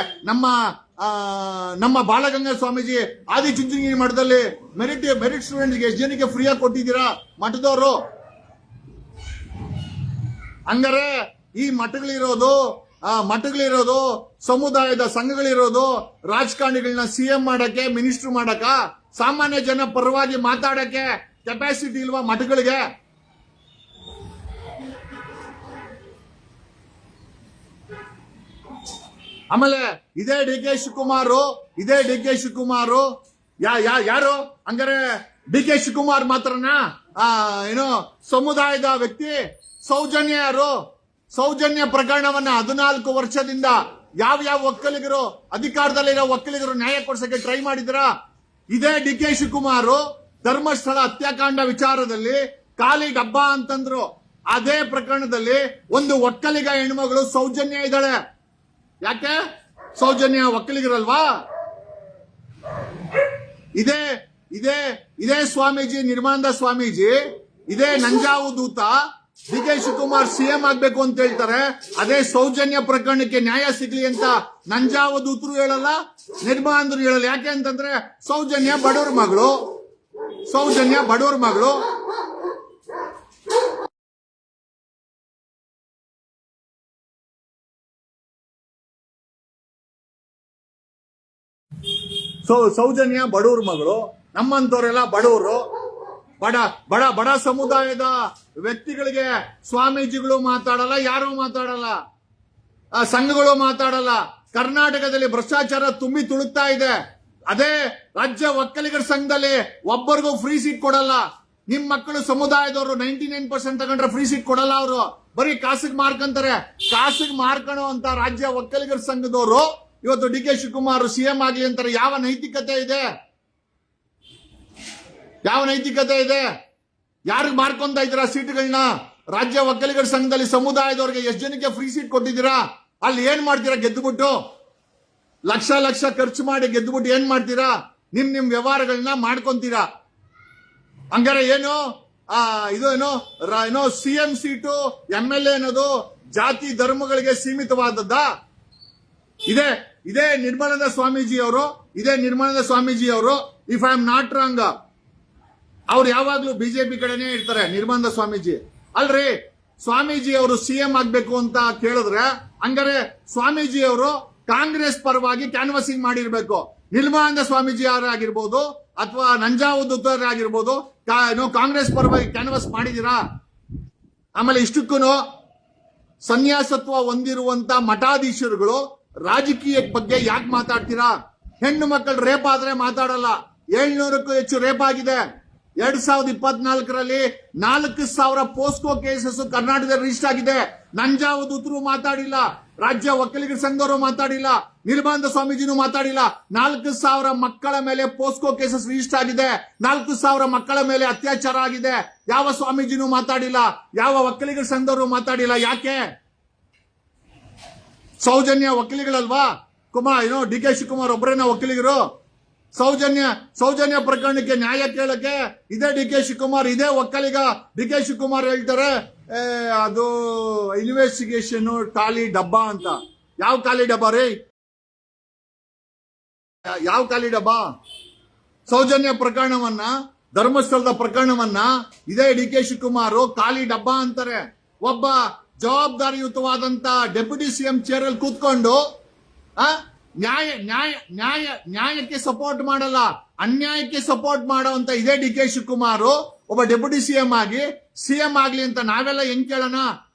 ನಮ್ಮ ಬಾಲಗಂಗಾ ಸ್ವಾಮೀಜಿ ಆದಿಚುಂಚನಗಿರಿ ಮಠದಲ್ಲಿ ಮೆರಿಟ್ ಸ್ಟೂಡೆಂಟ್ಗೆ ಎಷ್ಟು ಜನಕ್ಕೆ ಫ್ರೀಯಾಗಿ ಕೊಟ್ಟಿದ್ದೀರಾ ಮಠದವರು? ಹಂಗಾರೆ ಈ ಮಠಗಳಿರೋದು ಸಮುದಾಯದ ಸಂಘಗಳಿರೋದು ರಾಜಕಾರಣಿಗಳನ್ನ ಸಿಎಂ ಮಾಡಕ್ಕೆ, ಮಿನಿಸ್ಟರ್ ಮಾಡಕ, ಸಾಮಾನ್ಯ ಜನ ಪರವಾಗಿ ಮಾತಾಡಕ್ಕೆ ಕೆಪಾಸಿಟಿ ಇಲ್ವಾ ಮಠಗಳಿಗೆ? ಆಮೇಲೆ ಇದೇ ಡಿ ಕೆ ಶಿವಕುಮಾರ್ ಯಾರು ಹಂಗಾರೆ? ಡಿ ಕೆ ಶಿವಕುಮಾರ್ ಮಾತ್ರನಾ ಸಮುದಾಯದ ವ್ಯಕ್ತಿ? ಸೌಜನ್ಯ ಯಾರು? ಸೌಜನ್ಯ ಪ್ರಕರಣವನ್ನ 14 ವರ್ಷದಿಂದ ಯಾವ ಒಕ್ಕಲಿಗರು, ಅಧಿಕಾರದಲ್ಲಿರೋ ಒಕ್ಕಲಿಗರು ನ್ಯಾಯ ಕೊಡ್ಸಕ್ಕೆ ಟ್ರೈ ಮಾಡಿದ್ರ? ಇದೇ ಡಿ ಕೆ ಶಿವಕುಮಾರ್ ಧರ್ಮಸ್ಥಳ ಹತ್ಯಾಕಾಂಡ ವಿಚಾರದಲ್ಲಿ ಖಾಲಿ ಡಬ್ಬ ಅಂತಂದ್ರು. ಅದೇ ಪ್ರಕರಣದಲ್ಲಿ ಒಂದು ಒಕ್ಕಲಿಗ ಹೆಣ್ಮಗಳು ಸೌಜನ್ಯ ಇದ್ದಾಳೆ. ಯಾಕೆ? ಸೌಜನ್ಯ ಒಕ್ಕಲಿಗರಲ್ವಾ? ಇದೇ ಸ್ವಾಮೀಜಿ, ನಿರ್ಮಾನದ ಸ್ವಾಮೀಜಿ, ಇದೇ ನಂಜಾವಧೂತ ಡಿ ಕೆ ಶಿವಕುಮಾರ್ ಸಿಎಂ ಆಗ್ಬೇಕು ಅಂತ ಹೇಳ್ತಾರೆ. ಅದೇ ಸೌಜನ್ಯ ಪ್ರಕರಣಕ್ಕೆ ನ್ಯಾಯ ಸಿಗ್ಲಿ ಅಂತ ನಂಜಾವಧೂತರು ಹೇಳಲ್ಲ, ನಿರ್ಮಾಣದ್ರು ಹೇಳಲ್ಲ. ಯಾಕೆ ಅಂತಂದ್ರೆ ಸೌಜನ್ಯ ಬಡವ್ರ ಮಗಳು. ಸೌಜನ್ಯ ಬಡವ್ರ ಮಗಳು. ನಮ್ಮಂತವರೆಲ್ಲ ಬಡವರು. ಬಡ ಸಮುದಾಯದ ವ್ಯಕ್ತಿಗಳಿಗೆ ಸ್ವಾಮೀಜಿಗಳು ಮಾತಾಡಲ್ಲ, ಯಾರು ಮಾತಾಡಲ್ಲ, ಸಂಘಗಳು ಮಾತಾಡಲ್ಲ. ಕರ್ನಾಟಕದಲ್ಲಿ ಭ್ರಷ್ಟಾಚಾರ ತುಂಬಿ ತುಳುಕ್ತಾ ಇದೆ. ಅದೇ ರಾಜ್ಯ ಒಕ್ಕಲಿಗರ ಸಂಘದಲ್ಲಿ ಒಬ್ಬರಿಗೂ ಫ್ರೀ ಸೀಟ್ ಕೊಡಲ್ಲ. ನಿಮ್ ಮಕ್ಕಳು ಸಮುದಾಯದವರು 99% ತಗೊಂಡ್ರೆ ಫ್ರೀ ಸೀಟ್ ಕೊಡಲ್ಲ. ಅವರು ಬರೀ ಕಾಸಿಗೆ ಮಾರ್ಕಂತಾರೆ. ಕಾಸಿಗೆ ಮಾರ್ಕಣೋ ಅಂತ ರಾಜ್ಯ ಒಕ್ಕಲಿಗರ ಸಂಘದವರು ಇವತ್ತು ಡಿ ಕೆ ಶಿವಕುಮಾರ್ ಸಿಎಂ ಆಗ್ಲಿ ಅಂತಾರೆ. ಯಾವ ನೈತಿಕತೆ ಇದೆ? ಯಾರಿಗೆ ಮಾರ್ಕೊಂತ ಇದ್ದೀರಾ ಸೀಟ್ಗಳನ್ನ? ರಾಜ್ಯ ಒಕ್ಕಲಿಗರ ಸಂಘದಲ್ಲಿ ಸಮುದಾಯದವ್ರಿಗೆ ಎಷ್ಟು ಜನಕ್ಕೆ ಫ್ರೀ ಸೀಟ್ ಕೊಟ್ಟಿದ್ದೀರಾ? ಅಲ್ಲಿ ಏನ್ ಮಾಡ್ತೀರಾ? ಗೆದ್ದುಬಿಟ್ಟು ಲಕ್ಷ ಖರ್ಚು ಮಾಡಿ ಗೆದ್ದುಬಿಟ್ಟು ಏನ್ ಮಾಡ್ತೀರಾ? ನಿಮ್ ವ್ಯವಹಾರಗಳನ್ನ ಮಾಡ್ಕೊಂತೀರಾ. ಹಂಗಾರೆ ಏನೋ ಸಿಎಂ ಸೀಟು, MLA ಅನ್ನೋದು ಜಾತಿ ಧರ್ಮಗಳಿಗೆ ಸೀಮಿತವಾದದ್ದ? ಇದೇ ನಿರ್ಮಲಾನಂದ ಸ್ವಾಮೀಜಿ ಅವರು if I am not wrong, ಅವ್ರು ಯಾವಾಗ್ಲೂ ಬಿಜೆಪಿ ಕಡೆನೇ ಇರ್ತಾರೆ. ನಿರ್ಮಲಾನಂದ ಸ್ವಾಮೀಜಿ ಅಲ್ರಿ, ಸ್ವಾಮೀಜಿ ಅವರು ಸಿಎಂ ಆಗ್ಬೇಕು ಅಂತ ಕೇಳಿದ್ರೆ ಹಂಗಾರೆ ಸ್ವಾಮೀಜಿ ಅವರು ಕಾಂಗ್ರೆಸ್ ಪರವಾಗಿ ಕ್ಯಾನ್ವಾಸಿಂಗ್ ಮಾಡಿರ್ಬೇಕು. ನಿರ್ಮಲಾನಂದ ಸ್ವಾಮೀಜಿ ಆಗಿರ್ಬೋದು ಅಥವಾ ನಂಜಾವಧೂತ ಆಗಿರ್ಬೋದು, ಕಾಂಗ್ರೆಸ್ ಪರವಾಗಿ ಕ್ಯಾನ್ವಾಸ್ ಮಾಡಿದೀರಾ? ಆಮೇಲೆ ಇಷ್ಟಕ್ಕೂ ಸನ್ಯಾಸತ್ವ ಹೊಂದಿರುವಂತ ಮಠಾಧೀಶರುಗಳು ರಾಜಕೀಯ ಬಗ್ಗೆ ಯಾಕೆ ಮಾತಾಡ್ತೀರಾ? ಹೆಣ್ಣು ಮಕ್ಕಳು ರೇಪ್ ಆದ್ರೆ ಮಾತಾಡಲ್ಲ. 700ಕ್ಕೂ ಹೆಚ್ಚು ರೇಪ್ ಆಗಿದೆ. 2024ರಲ್ಲಿ 4,000 ಪೋಸ್ಕೋ ಕೇಸಸ್ ಕರ್ನಾಟಕದಲ್ಲಿ ರಿಜಿಸ್ಟರ್ ಆಗಿದೆ. ನಂಜಾವಧೂತರು ಮಾತಾಡಿಲ್ಲ, ರಾಜ್ಯ ಒಕ್ಕಲಿಗರ ಸಂಘದವರು ಮಾತಾಡಿಲ್ಲ, ನಿರ್ಮಾನದ ಸ್ವಾಮೀಜಿನೂ ಮಾತಾಡಿಲ್ಲ. 4,000 ಮಕ್ಕಳ ಮೇಲೆ ಪೋಸ್ಕೋ ಕೇಸಸ್ ರಿಜಿಸ್ಟರ್ ಆಗಿದೆ. 4,000 ಮಕ್ಕಳ ಮೇಲೆ ಅತ್ಯಾಚಾರ ಆಗಿದೆ. ಯಾವ ಸ್ವಾಮೀಜಿನೂ ಮಾತಾಡಿಲ್ಲ, ಯಾವ ಒಕ್ಕಲಿಗರ ಸಂಘದವರು ಮಾತಾಡಿಲ್ಲ. ಯಾಕೆ? ಸೌಜನ್ಯ ಒಕ್ಕಲಿಗರಲ್ವಾ? ಡಿ ಕೆ ಶಿವಕುಮಾರ್ ಒಬ್ಬರೇನ ಒಕ್ಕಲಿಗರು? ಸೌಜನ್ಯ ಪ್ರಕರಣಕ್ಕೆ ನ್ಯಾಯ ಕೇಳಕ್ಕೆ ಇದೇ ಡಿ ಕೆ ಶಿವಕುಮಾರ್, ಇದೇ ಒಕ್ಕಲಿಗ ಡಿ ಕೆ ಶಿವಕುಮಾರ್ ಹೇಳ್ತಾರೆ ಅದು ಇನ್ವೆಸ್ಟಿಗೇಷನ್ ಖಾಲಿ ಡಬ್ಬ ಅಂತ. ಯಾವ ಖಾಲಿ ಡಬ್ಬ ರೀ? ಯಾವ ಖಾಲಿ ಡಬ್ಬ? ಸೌಜನ್ಯ ಪ್ರಕರಣವನ್ನ, ಧರ್ಮಸ್ಥಳದ ಪ್ರಕರಣವನ್ನ ಇದೇ ಡಿ ಕೆ ಶಿವಕುಮಾರ್ ಖಾಲಿ ಡಬ್ಬ ಅಂತಾರೆ. ಒಬ್ಬ ಜವಾಬ್ದಾರಿಯುತವಾದಂತ ಡೆಪ್ಯೂಟಿ ಸಿಎಂ ಚೇರ್ ಅಲ್ಲಿ ಕೂತ್ಕೊಂಡು ನ್ಯಾಯಕ್ಕೆ ಸಪೋರ್ಟ್ ಮಾಡಲ್ಲ, ಅನ್ಯಾಯಕ್ಕೆ ಸಪೋರ್ಟ್ ಮಾಡುವಂತ ಇದೇ ಡಿ ಕೆ ಶಿವಕುಮಾರ್ ಒಬ್ಬ ಡೆಪ್ಯೂಟಿ ಸಿಎಂ ಆಗ್ಲಿ ಅಂತ ನಾವೆಲ್ಲ ಹೆಂಗ್ ಕೇಳೋಣ?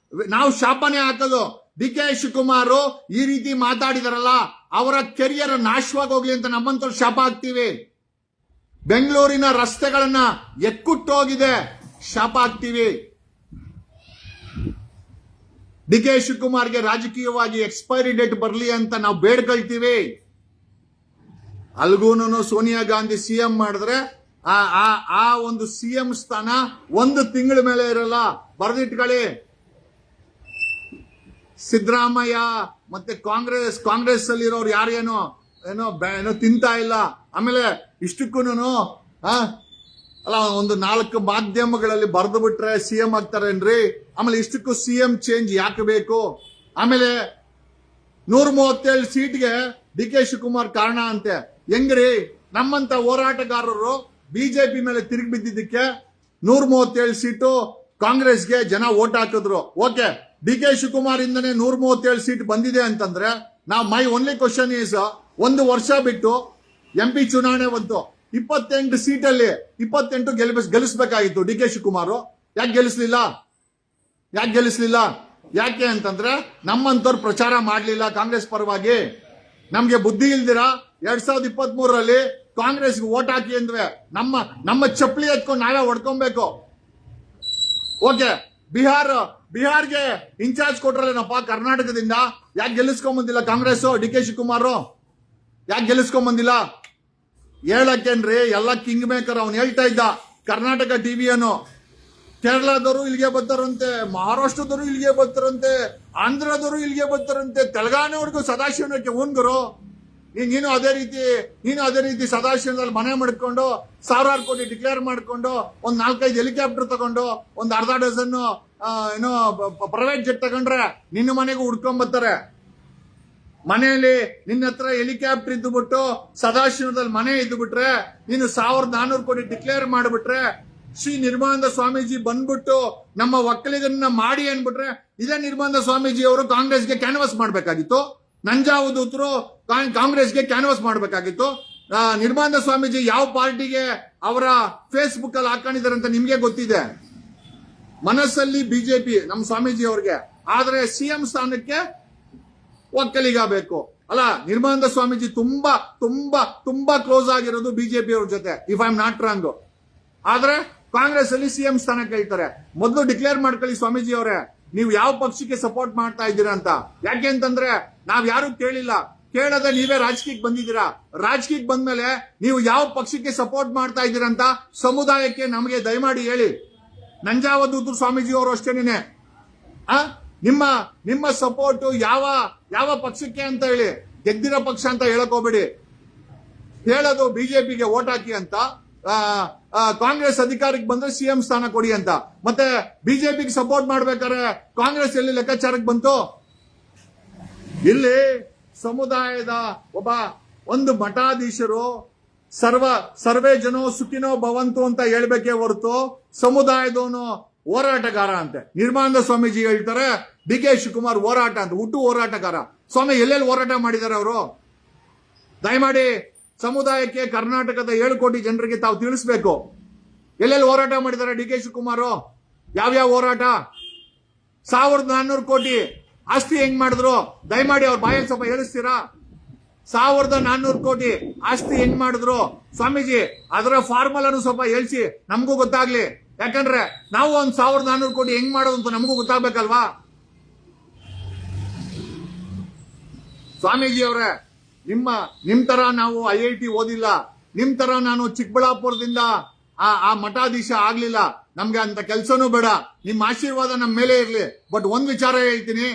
ನಾವು ಶಾಪನೆ ಹಾಕೋದು. ಡಿ ಕೆ ಶಿವಕುಮಾರ್ ಈ ರೀತಿ ಮಾತಾಡಿದಾರಲ್ಲ, ಅವರ ಕೆರಿಯರ್ ನಾಶವಾಗಿ ಹೋಗ್ಲಿ ಅಂತ ನಮ್ಮಂತವ್ರು ಶಾಪ ಹಾಕ್ತಿವಿ. ಬೆಂಗಳೂರಿನ ರಸ್ತೆಗಳನ್ನ ಎಕ್ಕುಟ್ಟೋಗಿದೆ, ಶಾಪ ಹಾಕ್ತಿವಿ. ಡಿ ಕೆ ಶಿವಕುಮಾರ್ಗೆ ರಾಜಕೀಯವಾಗಿ ಎಕ್ಸ್ಪೈರಿ ಡೇಟ್ ಬರಲಿ ಅಂತ ನಾವು ಬೇಡ್ಕೊಳ್ತೀವಿ. ಅಲ್ಗೂನು ಸೋನಿಯಾ ಗಾಂಧಿ ಸಿಎಂ ಮಾಡಿದ್ರೆ ಆ ಒಂದು ಸಿಎಂ ಸ್ಥಾನ 1 ತಿಂಗಳ ಮೇಲೆ ಇರಲ್ಲ, ಬರೆದಿಟ್ಕೊಳ್ಳಿ. ಸಿದ್ದರಾಮಯ್ಯ ಮತ್ತೆ ಕಾಂಗ್ರೆಸ್ ಅಲ್ಲಿ ಇರೋರು ಯಾರೇನೋ ತಿಂತಾ ಇಲ್ಲ. ಆಮೇಲೆ ಇಷ್ಟಕ್ಕೂನು ಅಲ್ಲ ಒಂದು 4 ಮಾಧ್ಯಮಗಳಲ್ಲಿ ಬರೆದು ಬಿಟ್ರೆ ಸಿಎಂ ಆಗ್ತಾರೇನ್ರಿ? ಆಮೇಲೆ ಇಷ್ಟಕ್ಕೂ ಸಿಎಂ ಚೇಂಜ್ ಯಾಕೆ ಬೇಕು? ಆಮೇಲೆ 137 ಸೀಟ್ಗೆ ಡಿ ಕೆ ಶಿವಕುಮಾರ್ ಕಾರಣ ಅಂತೆ. ಹೆಂಗ್ರಿ? ನಮ್ಮಂತ ಹೋರಾಟಗಾರರು ಬಿಜೆಪಿ ಮೇಲೆ ತಿರುಗಿ ಬಿದ್ದಿದ್ದಕ್ಕೆ 137 ಸೀಟು ಕಾಂಗ್ರೆಸ್ಗೆ ಜನ ವೋಟ್ ಹಾಕಿದ್ರು. ಓಕೆ, ಡಿ ಕೆ ಶಿವಕುಮಾರ್ ಇಂದನೇ 137 ಸೀಟ್ ಬಂದಿದೆ ಅಂತಂದ್ರೆ ನಾವು ಮೈ ಓನ್ಲಿ ಕ್ವಶನ್ ಈಸ್, 1 ವರ್ಷ ಬಿಟ್ಟು MP ಚುನಾವಣೆ ಬಂತು, 28 ಸೀಟಲ್ಲಿ 28 ಗೆಲ್ಲಿಸಬೇಕಾಗಿತ್ತು ಡಿ ಕೆ ಶಿವಕುಮಾರ್. ಯಾಕೆ ಗೆಲ್ಲಿಸ್ಲಿಲ್ಲ? ಯಾಕೆ ಅಂತಂದ್ರೆ ನಮ್ಮಂತವ್ರು ಪ್ರಚಾರ ಮಾಡ್ಲಿಲ್ಲ ಕಾಂಗ್ರೆಸ್ ಪರವಾಗಿ. ನಮ್ಗೆ ಬುದ್ಧಿ ಇಲ್ದಿರಾ 2023ರಲ್ಲಿ ಕಾಂಗ್ರೆಸ್ಗೆ ವೋಟ್ ಹಾಕಿ ಅಂದ್ವೆ ನಮ್ಮ ಚಪ್ಪಲಿ ಎತ್ಕೊಂಡು ನಾವೇ ಹೊಡ್ಕೊಬೇಕು. ಓಕೆ, ಬಿಹಾರ್ಗೆ ಇನ್ಚಾರ್ಜ್ ಕೊಟ್ರಲ್ಲೇನಪ್ಪ ಕರ್ನಾಟಕದಿಂದ. ಯಾಕೆ ಗೆಲ್ಲಿಸ್ಕೊಂಬಂದಿಲ್ಲ ಕಾಂಗ್ರೆಸ್? ಡಿ ಕೆ ಶಿವಕುಮಾರ್ ಯಾಕೆ ಗೆಲ್ಲಿಸ್ಕೊಂಬಂದಿಲ್ಲ? ಹೇಳಕ್ಕೇನ್ರಿ, ಎಲ್ಲ ಕಿಂಗ್ ಮೇಕರ್. ಅವ್ನು ಹೇಳ್ತಾ ಇದ್ದ ಕರ್ನಾಟಕ ಟಿವಿಯನ್ನು, ಕೇರಳದವರು ಇಲ್ಲಿಗೆ ಬರ್ತಾರಂತೆ, ಮಹಾರಾಷ್ಟ್ರದವರು ಇಲ್ಲಿಗೆ ಬರ್ತಾರಂತೆ, ಆಂಧ್ರದವರು ಇಲ್ಲಿಗೆ ಬರ್ತಾರಂತೆ, ತೆಲಂಗಾಣವರೆಗೂ ಸದಾಶಿವನಕ್ಕೆ ಉಂಗುರು. ನೀನು ಅದೇ ರೀತಿ ಸದಾಶಿವನಲ್ಲಿ ಮನೆ ಮಾಡ್ಕೊಂಡು 1000 ಕೋಟಿ ಡಿಕ್ಲೇರ್ ಮಾಡ್ಕೊಂಡು ಒಂದ್ 4-5 ಹೆಲಿಕಾಪ್ಟರ್ ತಗೊಂಡು ಒಂದ್ ಅರ್ಧ ಡಜನ್ ಏನೋ ಪ್ರೈವೇಟ್ ಜೆಟ್ ತಗೊಂಡ್ರೆ ನಿನ್ನ ಮನೆಗೂ ಹುಡ್ಕೊಂಡ್ ಬರ್ತಾರೆ. ಮನೆಯಲ್ಲಿ ನಿನ್ನ ಹತ್ರ ಹೆಲಿಕಾಪ್ಟರ್ ಇದ್ದು ಬಿಟ್ಟು ಸದಾಶಿವದಲ್ಲಿ ಮನೆ ಇದ್ದು ಬಿಟ್ರೆ, ನೀನು 1400 ಕೋಟಿ ಡಿಕ್ಲೇರ್ ಮಾಡಿಬಿಟ್ರೆ, ಶ್ರೀ ನಿರ್ಮಲಾನಂದ ಸ್ವಾಮೀಜಿ ಬಂದ್ಬಿಟ್ಟು ನಮ್ಮ ಒಕ್ಕಲಿಗರನ್ನ ಮಾಡಿ ಅನ್ಬಿಟ್ರೆ, ಇದೇ ನಿರ್ಮಲಾನಂದ ಸ್ವಾಮೀಜಿ ಅವರು ಕಾಂಗ್ರೆಸ್ಗೆ ಕ್ಯಾನ್ವಾಸ್ ಮಾಡಬೇಕಾಗಿತ್ತು. ನಂಜಾವಧೂತರು ಕಾಂಗ್ರೆಸ್ಗೆ ಕ್ಯಾನ್ವಾಸ್ ಮಾಡಬೇಕಾಗಿತ್ತು. ನಿರ್ಮಲಾನಂದ ಸ್ವಾಮೀಜಿ ಯಾವ ಪಾರ್ಟಿಗೆ ಅವರ ಫೇಸ್ಬುಕ್ ಅಲ್ಲಿ ಹಾಕೊಂಡಿದ್ದಾರೆ ಅಂತ ನಿಮ್ಗೆ ಗೊತ್ತಿದೆ. ಮನಸ್ಸಲ್ಲಿ ಬಿಜೆಪಿ ನಮ್ಮ ಸ್ವಾಮೀಜಿ ಅವ್ರಿಗೆ, ಆದ್ರೆ ಸಿಎಂ ಸ್ಥಾನಕ್ಕೆ ಒಕ್ಕಲಿಗ ಬೇಕು. ಅಲ್ಲ, ನಿರ್ಮಲಾನಂದ ಸ್ವಾಮೀಜಿ ತುಂಬಾ ತುಂಬಾ ತುಂಬಾ ಕ್ಲೋಸ್ ಆಗಿರೋದು ಬಿಜೆಪಿ ಅವ್ರ ಜೊತೆ, if I am not wrong. ಆದ್ರೆ ಕಾಂಗ್ರೆಸ್ ಅಲ್ಲಿ ಸಿಎಂ ಸ್ಥಾನ ಕೇಳ್ತಾರೆ. ಮೊದಲು ಡಿಕ್ಲೇರ್ ಮಾಡ್ಕೊಳ್ಳಿ ಸ್ವಾಮೀಜಿ ಅವರೇ, ನೀವು ಯಾವ ಪಕ್ಷಕ್ಕೆ ಸಪೋರ್ಟ್ ಮಾಡ್ತಾ ಇದ್ದೀರಾ ಅಂತ. ಯಾಕೆ ಅಂತಂದ್ರೆ ನಾವ್ ಯಾರು ಕೇಳಿಲ್ಲ, ಕೇಳದೆ ನೀವೇ ರಾಜಕೀಯಕ್ಕೆ ಬಂದಿದ್ದೀರಾ. ರಾಜಕೀಯಕ್ಕೆ ಬಂದ್ಮೇಲೆ ನೀವು ಯಾವ ಪಕ್ಷಕ್ಕೆ ಸಪೋರ್ಟ್ ಮಾಡ್ತಾ ಇದ್ದೀರಾ ಅಂತ ಸಮುದಾಯಕ್ಕೆ ನಮಗೆ ದಯಮಾಡಿ ಹೇಳಿ. ನಂಜಾವಧೂತರು ಸ್ವಾಮೀಜಿ ಅವರು ಅಷ್ಟೇನೆ, ನಿಮ್ಮ ಸಪೋರ್ಟ್ ಯಾವ ಪಕ್ಷಕ್ಕೆ ಅಂತ ಹೇಳಿ, ಗೆದ್ದಿರೋ ಪಕ್ಷ ಅಂತ ಹೇಳಕ್ ಹೋಗ್ಬೇಡಿ. ಹೇಳೋದು ಬಿಜೆಪಿಗೆ ವೋಟ್ ಹಾಕಿ ಅಂತ, ಕಾಂಗ್ರೆಸ್ ಅಧಿಕಾರಕ್ಕೆ ಬಂದ್ರೆ ಸಿಎಂ ಸ್ಥಾನ ಕೊಡಿ ಅಂತ. ಮತ್ತೆ ಬಿಜೆಪಿಗೆ ಸಪೋರ್ಟ್ ಮಾಡ್ಬೇಕಾದ್ರೆ ಕಾಂಗ್ರೆಸ್ ಎಲ್ಲಿ ಲೆಕ್ಕಾಚಾರಕ್ಕೆ ಬಂತು? ಇಲ್ಲಿ ಸಮುದಾಯದ ಒಂದು ಮಠಾಧೀಶರು ಸರ್ವೇ ಜನೋ ಸುಖಿನೋ ಭವಂತು ಅಂತ ಹೇಳ್ಬೇಕೇ ಹೊರತು ಸಮುದಾಯದವನು ಹೋರಾಟಗಾರ ಅಂತೆ. ನಿರ್ಮಲಾನಂದ ಸ್ವಾಮೀಜಿ ಹೇಳ್ತಾರೆ ಡಿ ಕೆ ಶಿವಕುಮಾರ್ ಹೋರಾಟ ಅಂತ, ಹುಟ್ಟು ಹೋರಾಟಗಾರ. ಸ್ವಾಮಿ ಎಲ್ಲೆಲ್ಲಿ ಹೋರಾಟ ಮಾಡಿದ್ದಾರೆ ಅವರು? ದಯಮಾಡಿ ಸಮುದಾಯಕ್ಕೆ, ಕರ್ನಾಟಕದ 7 ಕೋಟಿ ಜನರಿಗೆ ತಾವು ತಿಳಿಸ್ಬೇಕು. ಎಲ್ಲೆಲ್ಲಿ ಹೋರಾಟ ಮಾಡಿದ್ದಾರೆ ಡಿ ಕೆ ಶಿವಕುಮಾರ್? ಯಾವ್ಯಾವ ಹೋರಾಟ? 1400 ಕೋಟಿ ಆಸ್ತಿ ಹೆಂಗ್ ಮಾಡಿದ್ರು? ದಯಮಾಡಿ ಅವ್ರ ಬಾಯಲ್ಲಿ ಸ್ವಲ್ಪ ಹೇಳಿಸ್ತೀರಾ? 1400 ಕೋಟಿ ಆಸ್ತಿ ಹೆಂಗ್ ಮಾಡಿದ್ರು ಸ್ವಾಮೀಜಿ? ಅದರ ಫಾರ್ಮುಲಾ ಸ್ವಲ್ಪ ಹೇಳ್ಸಿ, ನಮಗೂ ಗೊತ್ತಾಗ್ಲಿ. ಯಾಕಂದ್ರೆ ನಾವು ಒಂದ್ 1400 ಕೋಟಿ ಹೆಂಗ್ ಮಾಡೋದು ಅಂತ ನಮಗೂ ಗೊತ್ತಾಗ್ಬೇಕಲ್ವಾ? ಸ್ವಾಮೀಜಿ ಅವರೇ, ನಿಮ್ ತರ ನಾವು IIT ಓದಿಲ್ಲ, ನಿಮ್ ತರ ನಾನು ಚಿಕ್ಕಬಳ್ಳಾಪುರದಿಂದ ಆ ಮಠಾಧೀಶ ಆಗ್ಲಿಲ್ಲ. ನಮ್ಗೆ ಅಂತ ಕೆಲ್ಸನೂ ಬೇಡ, ನಿಮ್ ಆಶೀರ್ವಾದ ನಮ್ಮ ಮೇಲೆ ಇರ್ಲಿ. ಬಟ್ ಒಂದ್ ವಿಚಾರ ಹೇಳ್ತೀನಿ,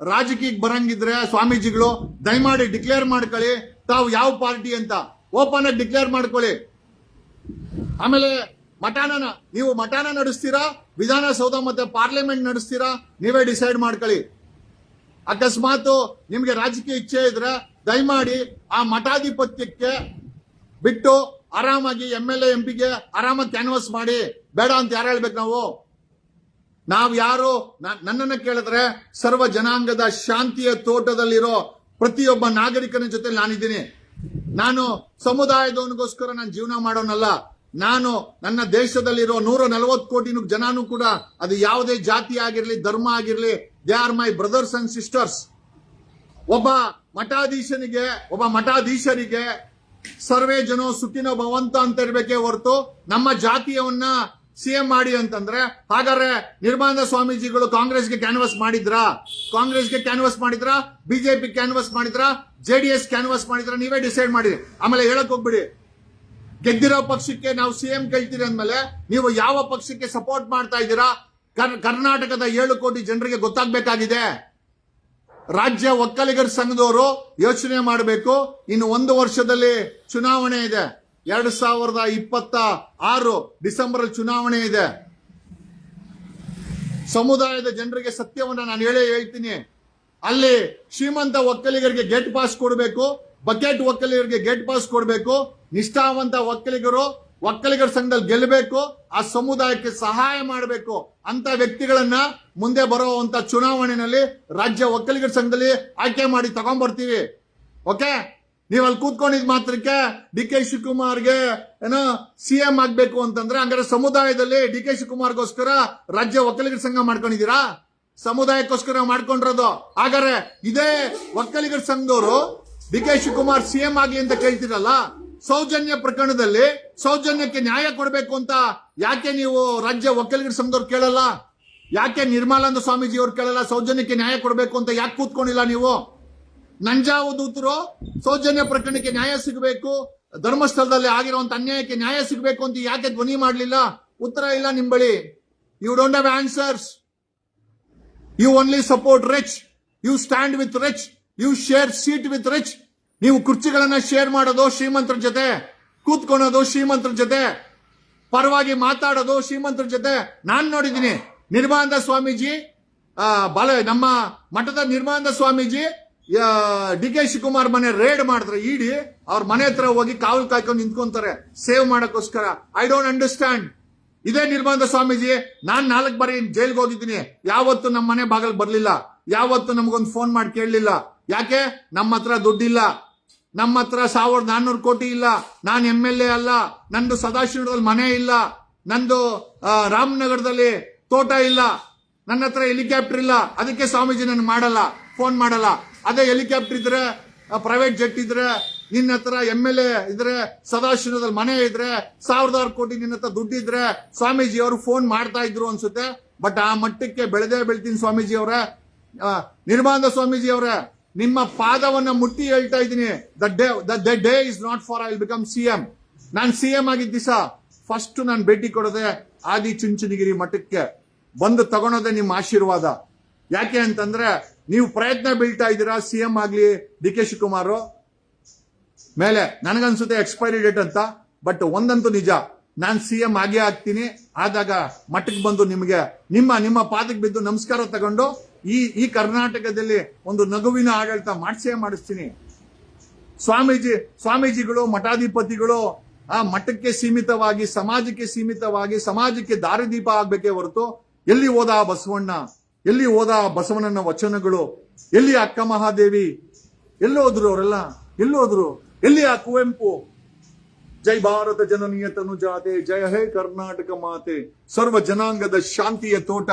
ರಾಜಕೀಯಕ್ಕೆ ಬರಂಗಿದ್ರೆ ಸ್ವಾಮೀಜಿಗಳು ದಯಮಾಡಿ ಡಿಕ್ಲೇರ್ ಮಾಡ್ಕೊಳ್ಳಿ ತಾವು ಯಾವ ಪಾರ್ಟಿ ಅಂತ. ಓಪನ್ ಆಗಿ ಡಿಕ್ಲೇರ್ ಮಾಡ್ಕೊಳ್ಳಿ. ಆಮೇಲೆ ನೀವು ಮಠಾನ ನಡೆಸ್ತೀರಾ, ವಿಧಾನಸೌಧ ಮತ್ತೆ ಪಾರ್ಲಿಮೆಂಟ್ ನಡೆಸ್ತೀರಾ, ನೀವೇ ಡಿಸೈಡ್ ಮಾಡ್ಕೊಳ್ಳಿ. ಅಕಸ್ಮಾತ್ ನಿಮ್ಗೆ ರಾಜಕೀಯ ಇಚ್ಛೆ ಇದ್ರೆ ದಯಮಾಡಿ ಆ ಮಠಾಧಿಪತ್ಯಕ್ಕೆ ಬಿಟ್ಟು ಆರಾಮಾಗಿ MLA MP ಗೆ ಆರಾಮಾಗಿ ಕ್ಯಾನ್ವಾಸ್ ಮಾಡಿ. ಬೇಡ ಅಂತ ಯಾರು ಹೇಳ್ಬೇಕು? ನಾವು ಯಾರು ನನ್ನನ್ನು ಕೇಳಿದ್ರೆ ಸರ್ವ ಜನಾಂಗದ ಶಾಂತಿಯ ತೋಟದಲ್ಲಿರೋ ಪ್ರತಿಯೊಬ್ಬ ನಾಗರಿಕನ ಜೊತೆ ನಾನಿದ್ದೀನಿ. ನಾನು ಸಮುದಾಯದವನಿಗೋಸ್ಕರ ನಾನು ಜೀವನ ಮಾಡೋನಲ್ಲ. ನಾನು ನನ್ನ ದೇಶದಲ್ಲಿರೋ 140 ಕೋಟಿ ಜನನೂ ಕೂಡ, ಅದು ಯಾವುದೇ ಜಾತಿ ಆಗಿರ್ಲಿ, ಧರ್ಮ ಆಗಿರ್ಲಿ, they are my brothers and sisters. ಒಬ್ಬ ಮಠಾಧೀಶರಿಗೆ ಸರ್ವೇ ಜನೋ ಸುಖಿನೋ ಭವಂತ ಅಂತ ಇರ್ಬೇಕೇ ಹೊರತು ನಮ್ಮ ಜಾತಿಯವನ್ನ ಸಿಎಂ ಮಾಡಿ ಅಂತಂದ್ರೆ, ಹಾಗಾದ್ರೆ ನಿರ್ಮಲಾನಂದ ಸ್ವಾಮೀಜಿಗಳು ಕಾಂಗ್ರೆಸ್ಗೆ ಕ್ಯಾನ್ವಾಸ್ ಮಾಡಿದ್ರಾ? ಬಿಜೆಪಿ ಕ್ಯಾನ್ವಾಸ್ ಮಾಡಿದ್ರಾ? JDS ಕ್ಯಾನ್ವಾಸ್ ಮಾಡಿದ್ರ? ನೀವೇ ಡಿಸೈಡ್ ಮಾಡಿ. ಆಮೇಲೆ ಹೇಳಕ್ ಹೋಗ್ಬಿಡಿ, ಗೆದ್ದಿರೋ ಪಕ್ಷಕ್ಕೆ ನಾವು ಸಿಎಂ ಕೇಳ್ತೀರಿ ಅಂದ್ಮೇಲೆ ನೀವು ಯಾವ ಪಕ್ಷಕ್ಕೆ ಸಪೋರ್ಟ್ ಮಾಡ್ತಾ ಇದ್ದೀರಾ ಕರ್ನಾಟಕದ 7 ಕೋಟಿ ಜನರಿಗೆ ಗೊತ್ತಾಗಬೇಕಾಗಿದೆ. ರಾಜ್ಯ ಒಕ್ಕಲಿಗರ ಸಂಘದವರು ಯೋಚನೆ ಮಾಡಬೇಕು. ಇನ್ನು 1 ವರ್ಷದಲ್ಲಿ ಚುನಾವಣೆ ಇದೆ. 2026 ಡಿಸೆಂಬರ್ ಚುನಾವಣೆ ಇದೆ. ಸಮುದಾಯದ ಜನರಿಗೆ ಸತ್ಯವನ್ನ ನಾನು ಹೇಳ್ತೀನಿ. ಅಲ್ಲಿ ಶ್ರೀಮಂತ ಒಕ್ಕಲಿಗರಿಗೆ ಗೇಟ್ ಪಾಸ್ ಕೊಡಬೇಕು, ಬಕೆಟ್ ಒಕ್ಕಲಿಗರಿಗೆ ಗೇಟ್ ಪಾಸ್ ಕೊಡಬೇಕು. ನಿಷ್ಠಾವಂತ ಒಕ್ಕಲಿಗರ ಸಂಘದಲ್ಲಿ ಗೆಲ್ಲಬೇಕು, ಆ ಸಮುದಾಯಕ್ಕೆ ಸಹಾಯ ಮಾಡಬೇಕು ಅಂತ ವ್ಯಕ್ತಿಗಳನ್ನ ಮುಂದೆ ಬರುವಂತ ಚುನಾವಣೆಯಲ್ಲಿ ರಾಜ್ಯ ಒಕ್ಕಲಿಗರ ಸಂಘದಲ್ಲಿ ಆಯ್ಕೆ ಮಾಡಿ ತಗೊಂಡ್ಬರ್ತೀವಿ. ಓಕೆ, ನೀವು ಅಲ್ಲಿ ಕೂತ್ಕೊಂಡಿದ್ ಮಾತ್ರಕ್ಕೆ ಡಿ ಕೆ ಶಿವಕುಮಾರ್ಗೆ ಏನೋ ಸಿಎಂ ಆಗ್ಬೇಕು ಅಂತಂದ್ರೆ ಹಂಗಾರೆ ಸಮುದಾಯದಲ್ಲಿ ಡಿ ಕೆ ಶಿವಕುಮಾರ್ಗೋಸ್ಕರ ರಾಜ್ಯ ಒಕ್ಕಲಿಗರ ಸಂಘ ಮಾಡ್ಕೊಂಡಿದ್ದೀರಾ? ಸಮುದಾಯಕ್ಕೋಸ್ಕರ ಮಾಡ್ಕೊಂಡಿರೋದು. ಹಾಗಾದ್ರೆ ಇದೇ ಒಕ್ಕಲಿಗರ ಸಂಘದವರು ಡಿ ಕೆ ಶಿವಕುಮಾರ್ ಸಿಎಂ ಆಗ್ಲಿ ಅಂತ ಕೇಳ್ತಿರಲ್ಲ. ಸೌಜನ್ಯ ಪ್ರಕರಣದಲ್ಲಿ ಸೌಜನ್ಯಕ್ಕೆ ನ್ಯಾಯ ಕೊಡಬೇಕು ಅಂತ ಯಾಕೆ ನೀವು ರಾಜ್ಯ ಒಕ್ಕಲಿಗರ ಸಂಘದವ್ರು ಕೇಳಲ್ಲ? ಯಾಕೆ ನಿರ್ಮಲಾನಂದ ಸ್ವಾಮೀಜಿ ಅವ್ರು ಕೇಳಲ್ಲ? ಸೌಜನ್ಯಕ್ಕೆ ನ್ಯಾಯ ಕೊಡಬೇಕು ಅಂತ ಯಾಕೆ ಕೂತ್ಕೊಂಡಿಲ್ಲ ನೀವು? ನಂಜಾವಧೂತರು ಸೌಜನ್ಯ ಪ್ರಕರಣಕ್ಕೆ ನ್ಯಾಯ ಸಿಗಬೇಕು, ಧರ್ಮಸ್ಥಳದಲ್ಲಿ ಆಗಿರುವಂತ ಅನ್ಯಾಯಕ್ಕೆ ನ್ಯಾಯ ಸಿಗಬೇಕು ಅಂತ ಯಾಕೆ ಧ್ವನಿ ಮಾಡಲಿಲ್ಲ? ಉತ್ತರ ಇಲ್ಲ ನಿಮ್ ಬಳಿ. You don't have answers. You only support rich, you stand with rich, you share seat with rich. ನೀವು ಕುರ್ಚಿಗಳನ್ನ ಶೇರ್ ಮಾಡೋದು ಶ್ರೀಮಂತರ ಜೊತೆ, ಕೂತ್ಕೊಳ್ಳೋದು ಶ್ರೀಮಂತರ ಜೊತೆ, ಪರವಾಗಿ ಮಾತಾಡೋದು ಶ್ರೀಮಂತರ ಜೊತೆ. ನಾನ್ ನೋಡಿದ್ದೀನಿ ನಿರ್ಮಲಾನಂದ ಸ್ವಾಮೀಜಿ, ನಮ್ಮ ಮಠದ ನಿರ್ಮಲಾನಂದ ಸ್ವಾಮೀಜಿ ಡಿ ಕೆ ಶಿವಕುಮಾರ್ ಮನೆ ರೇಡ್ ಮಾಡಿದ್ರೆ ಇಡಿ ಅವ್ರ ಮನೆ ಹತ್ರ ಹೋಗಿ ಕಾವಲು ಕಾಯ್ಕೊಂಡು ನಿಂತ್ಕೊಂತಾರೆ ಸೇವ್ ಮಾಡಕ್ಕೋಸ್ಕರ. I don't understand. ಇದೇ ನಿರ್ಮಲಾನಂದ ಸ್ವಾಮೀಜಿ, ನಾನ್ 4 ಬಾರಿ ಜೈಲ್ಗೆ ಹೋಗಿದ್ದೀನಿ, ಯಾವತ್ತು ನಮ್ಮ ಮನೆ ಬಾಗಲ್ ಬರ್ಲಿಲ್ಲ, ಯಾವತ್ತು ನಮಗೊಂದು ಫೋನ್ ಮಾಡಿ ಕೇಳಲಿಲ್ಲ. ಯಾಕೆ? ನಮ್ಮ ಹತ್ರ ದುಡ್ಡಿಲ್ಲ, ನಮ್ಮ ಹತ್ರ 1400 ಕೋಟಿ ಇಲ್ಲ, ನಾನ್ MLA ಅಲ್ಲ, ನಂದು ಸದಾಶಿವದಲ್ಲಿ ಮನೆ ಇಲ್ಲ, ನಂದು ರಾಮನಗರದಲ್ಲಿ ತೋಟ ಇಲ್ಲ, ನನ್ನ ಹತ್ರ ಹೆಲಿಕಾಪ್ಟರ್ ಇಲ್ಲ, ಅದಕ್ಕೆ ಸ್ವಾಮೀಜಿ ನನ್ ಮಾಡಲ್ಲ, ಫೋನ್ ಮಾಡಲ್ಲ. ಅದೇ ಹೆಲಿಕಾಪ್ಟರ್ ಇದ್ರೆ, ಪ್ರೈವೇಟ್ ಜೆಟ್ ಇದ್ರೆ, ನಿನ್ನ ಹತ್ರ MLA ಇದ್ರೆ, ಸದಾಶಿವದಲ್ಲಿ ಮನೆ ಇದ್ರೆ, 1000 ಕೋಟಿ ನಿನ್ನ ಹತ್ರ ದುಡ್ಡಿದ್ರೆ ಸ್ವಾಮೀಜಿ ಅವರು ಫೋನ್ ಮಾಡ್ತಾ ಇದ್ರು ಅನ್ಸುತ್ತೆ. ಬಟ್ ಆ ಮಟ್ಟಕ್ಕೆ ಬೆಳೆತೀನಿ ಸ್ವಾಮೀಜಿ ಅವರೇ, ನಿರ್ಮಲಾನಂದ ಸ್ವಾಮೀಜಿ ಅವರೇ, ನಿಮ್ಮ ಪಾದವನ್ನ ಮುಟ್ಟಿ ಹೇಳ್ತಾ ಇದ್ದೀನಿ. The day is not for I will become CM. ನಾನು CM ಆಗಿದ್ದ ದಿವಸ ಫಸ್ಟ್ ನಾನು ಭೇಟಿ ಕೊಡೋದೆ ಆದಿ ಚುಂಚನಗಿರಿ ಮಠಕ್ಕೆ ಬಂದು ತಗೊಳೋದೆ ನಿಮ್ಮ ಆಶೀರ್ವಾದ. ಯಾಕೆ ಅಂತಂದ್ರೆ ನೀವು ಪ್ರಯತ್ನ ಬೀಳ್ತಾ ಇದ್ದೀರಾ CM ಆಗ್ಲಿ ಡಿ ಕೆ ಶಿವಕುಮಾರ್ ಮೇಲೆ. ನನಗನ್ಸುತ್ತೆ ಎಕ್ಸ್ಪೈರಿ ಡೇಟ್ ಅಂತ. ಬಟ್ ಒಂದಂತೂ ನಿಜ, ನಾನ್ CM ಆಗೇ ಆಗ್ತೀನಿ. ಆದಾಗ ಮಠಕ್ಕೆ ಬಂದು ನಿಮಗೆ ನಿಮ್ಮ ಪಾದಕ್ಕೆ ಬಿದ್ದು ನಮಸ್ಕಾರ ತಗೊಂಡು ಈ ಕರ್ನಾಟಕದಲ್ಲಿ ಒಂದು ನಗುವಿನ ಆಡಳಿತ ಮಾಡಿಸ್ತೀನಿ. ಸ್ವಾಮೀಜಿಗಳು ಮಠಾಧಿಪತಿಗಳು ಆ ಮಠಕ್ಕೆ ಸೀಮಿತವಾಗಿ, ಸಮಾಜಕ್ಕೆ ಸೀಮಿತವಾಗಿ, ಸಮಾಜಕ್ಕೆ ದಾರಿದೀಪ ಆಗ್ಬೇಕೇ ಹೊರತು ಎಲ್ಲಿ ಹೋದ ಬಸವಣ್ಣ, ಎಲ್ಲಿ ಹೋದ ಬಸವಣ್ಣನ ವಚನಗಳು, ಎಲ್ಲಿ ಅಕ್ಕ ಮಹಾದೇವಿ, ಎಲ್ಲೋದ್ರು ಅವರೆಲ್ಲ? ಎಲ್ಲೋದ್ರು? ಎಲ್ಲಿ ಆ ಕುವೆಂಪು? ಜೈ ಭಾರತ ಜನನೀಯ ತನುಜಾತೆ, ಜಯ ಹೇ ಕರ್ನಾಟಕ ಮಾತೆ, ಸರ್ವ ಜನಾಂಗದ ಶಾಂತಿಯ ತೋಟ.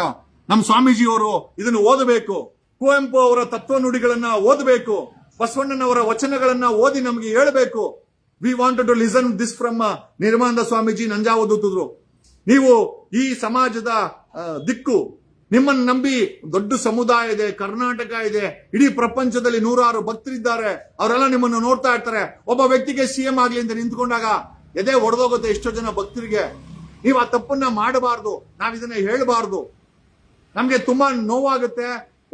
ನಮ್ಮ ಸ್ವಾಮೀಜಿಯವರು ಇದನ್ನು ಓದಬೇಕು. ಕುವೆಂಪು ಅವರ ತತ್ವ ನುಡಿಗಳನ್ನ ಓದಬೇಕು. ಬಸವಣ್ಣನವರ ವಚನಗಳನ್ನ ಓದಿ ನಮಗೆ ಹೇಳಬೇಕು. We wanted to listen this from Nirmalananda Swamiji, ನಂಜಾವಧೂತರು. ನೀವು ಈ ಸಮಾಜದ ದಿಕ್ಕು, ನಿಮ್ಮನ್ನು ನಂಬಿ ದೊಡ್ಡ ಸಮುದಾಯ ಇದೆ, ಕರ್ನಾಟಕ ಇದೆ, ಇಡೀ ಪ್ರಪಂಚದಲ್ಲಿ 100 ಭಕ್ತರಿದ್ದಾರೆ. ಅವರೆಲ್ಲ ನಿಮ್ಮನ್ನು ನೋಡ್ತಾ ಇರ್ತಾರೆ. ಒಬ್ಬ ವ್ಯಕ್ತಿಗೆ CM ಆಗ್ಲಿ ಅಂತ ನಿಂತ್ಕೊಂಡಾಗ ಎದೆ ಒಡೆದೋಗುತ್ತೆ ಎಷ್ಟೋ ಜನ ಭಕ್ತರಿಗೆ. ನೀವು ಆ ತಪ್ಪನ್ನ ಮಾಡಬಾರ್ದು, ನಾವ್ ಇದನ್ನ ಹೇಳಬಾರ್ದು. ನಮ್ಗೆ ತುಂಬಾ ನೋವಾಗುತ್ತೆ.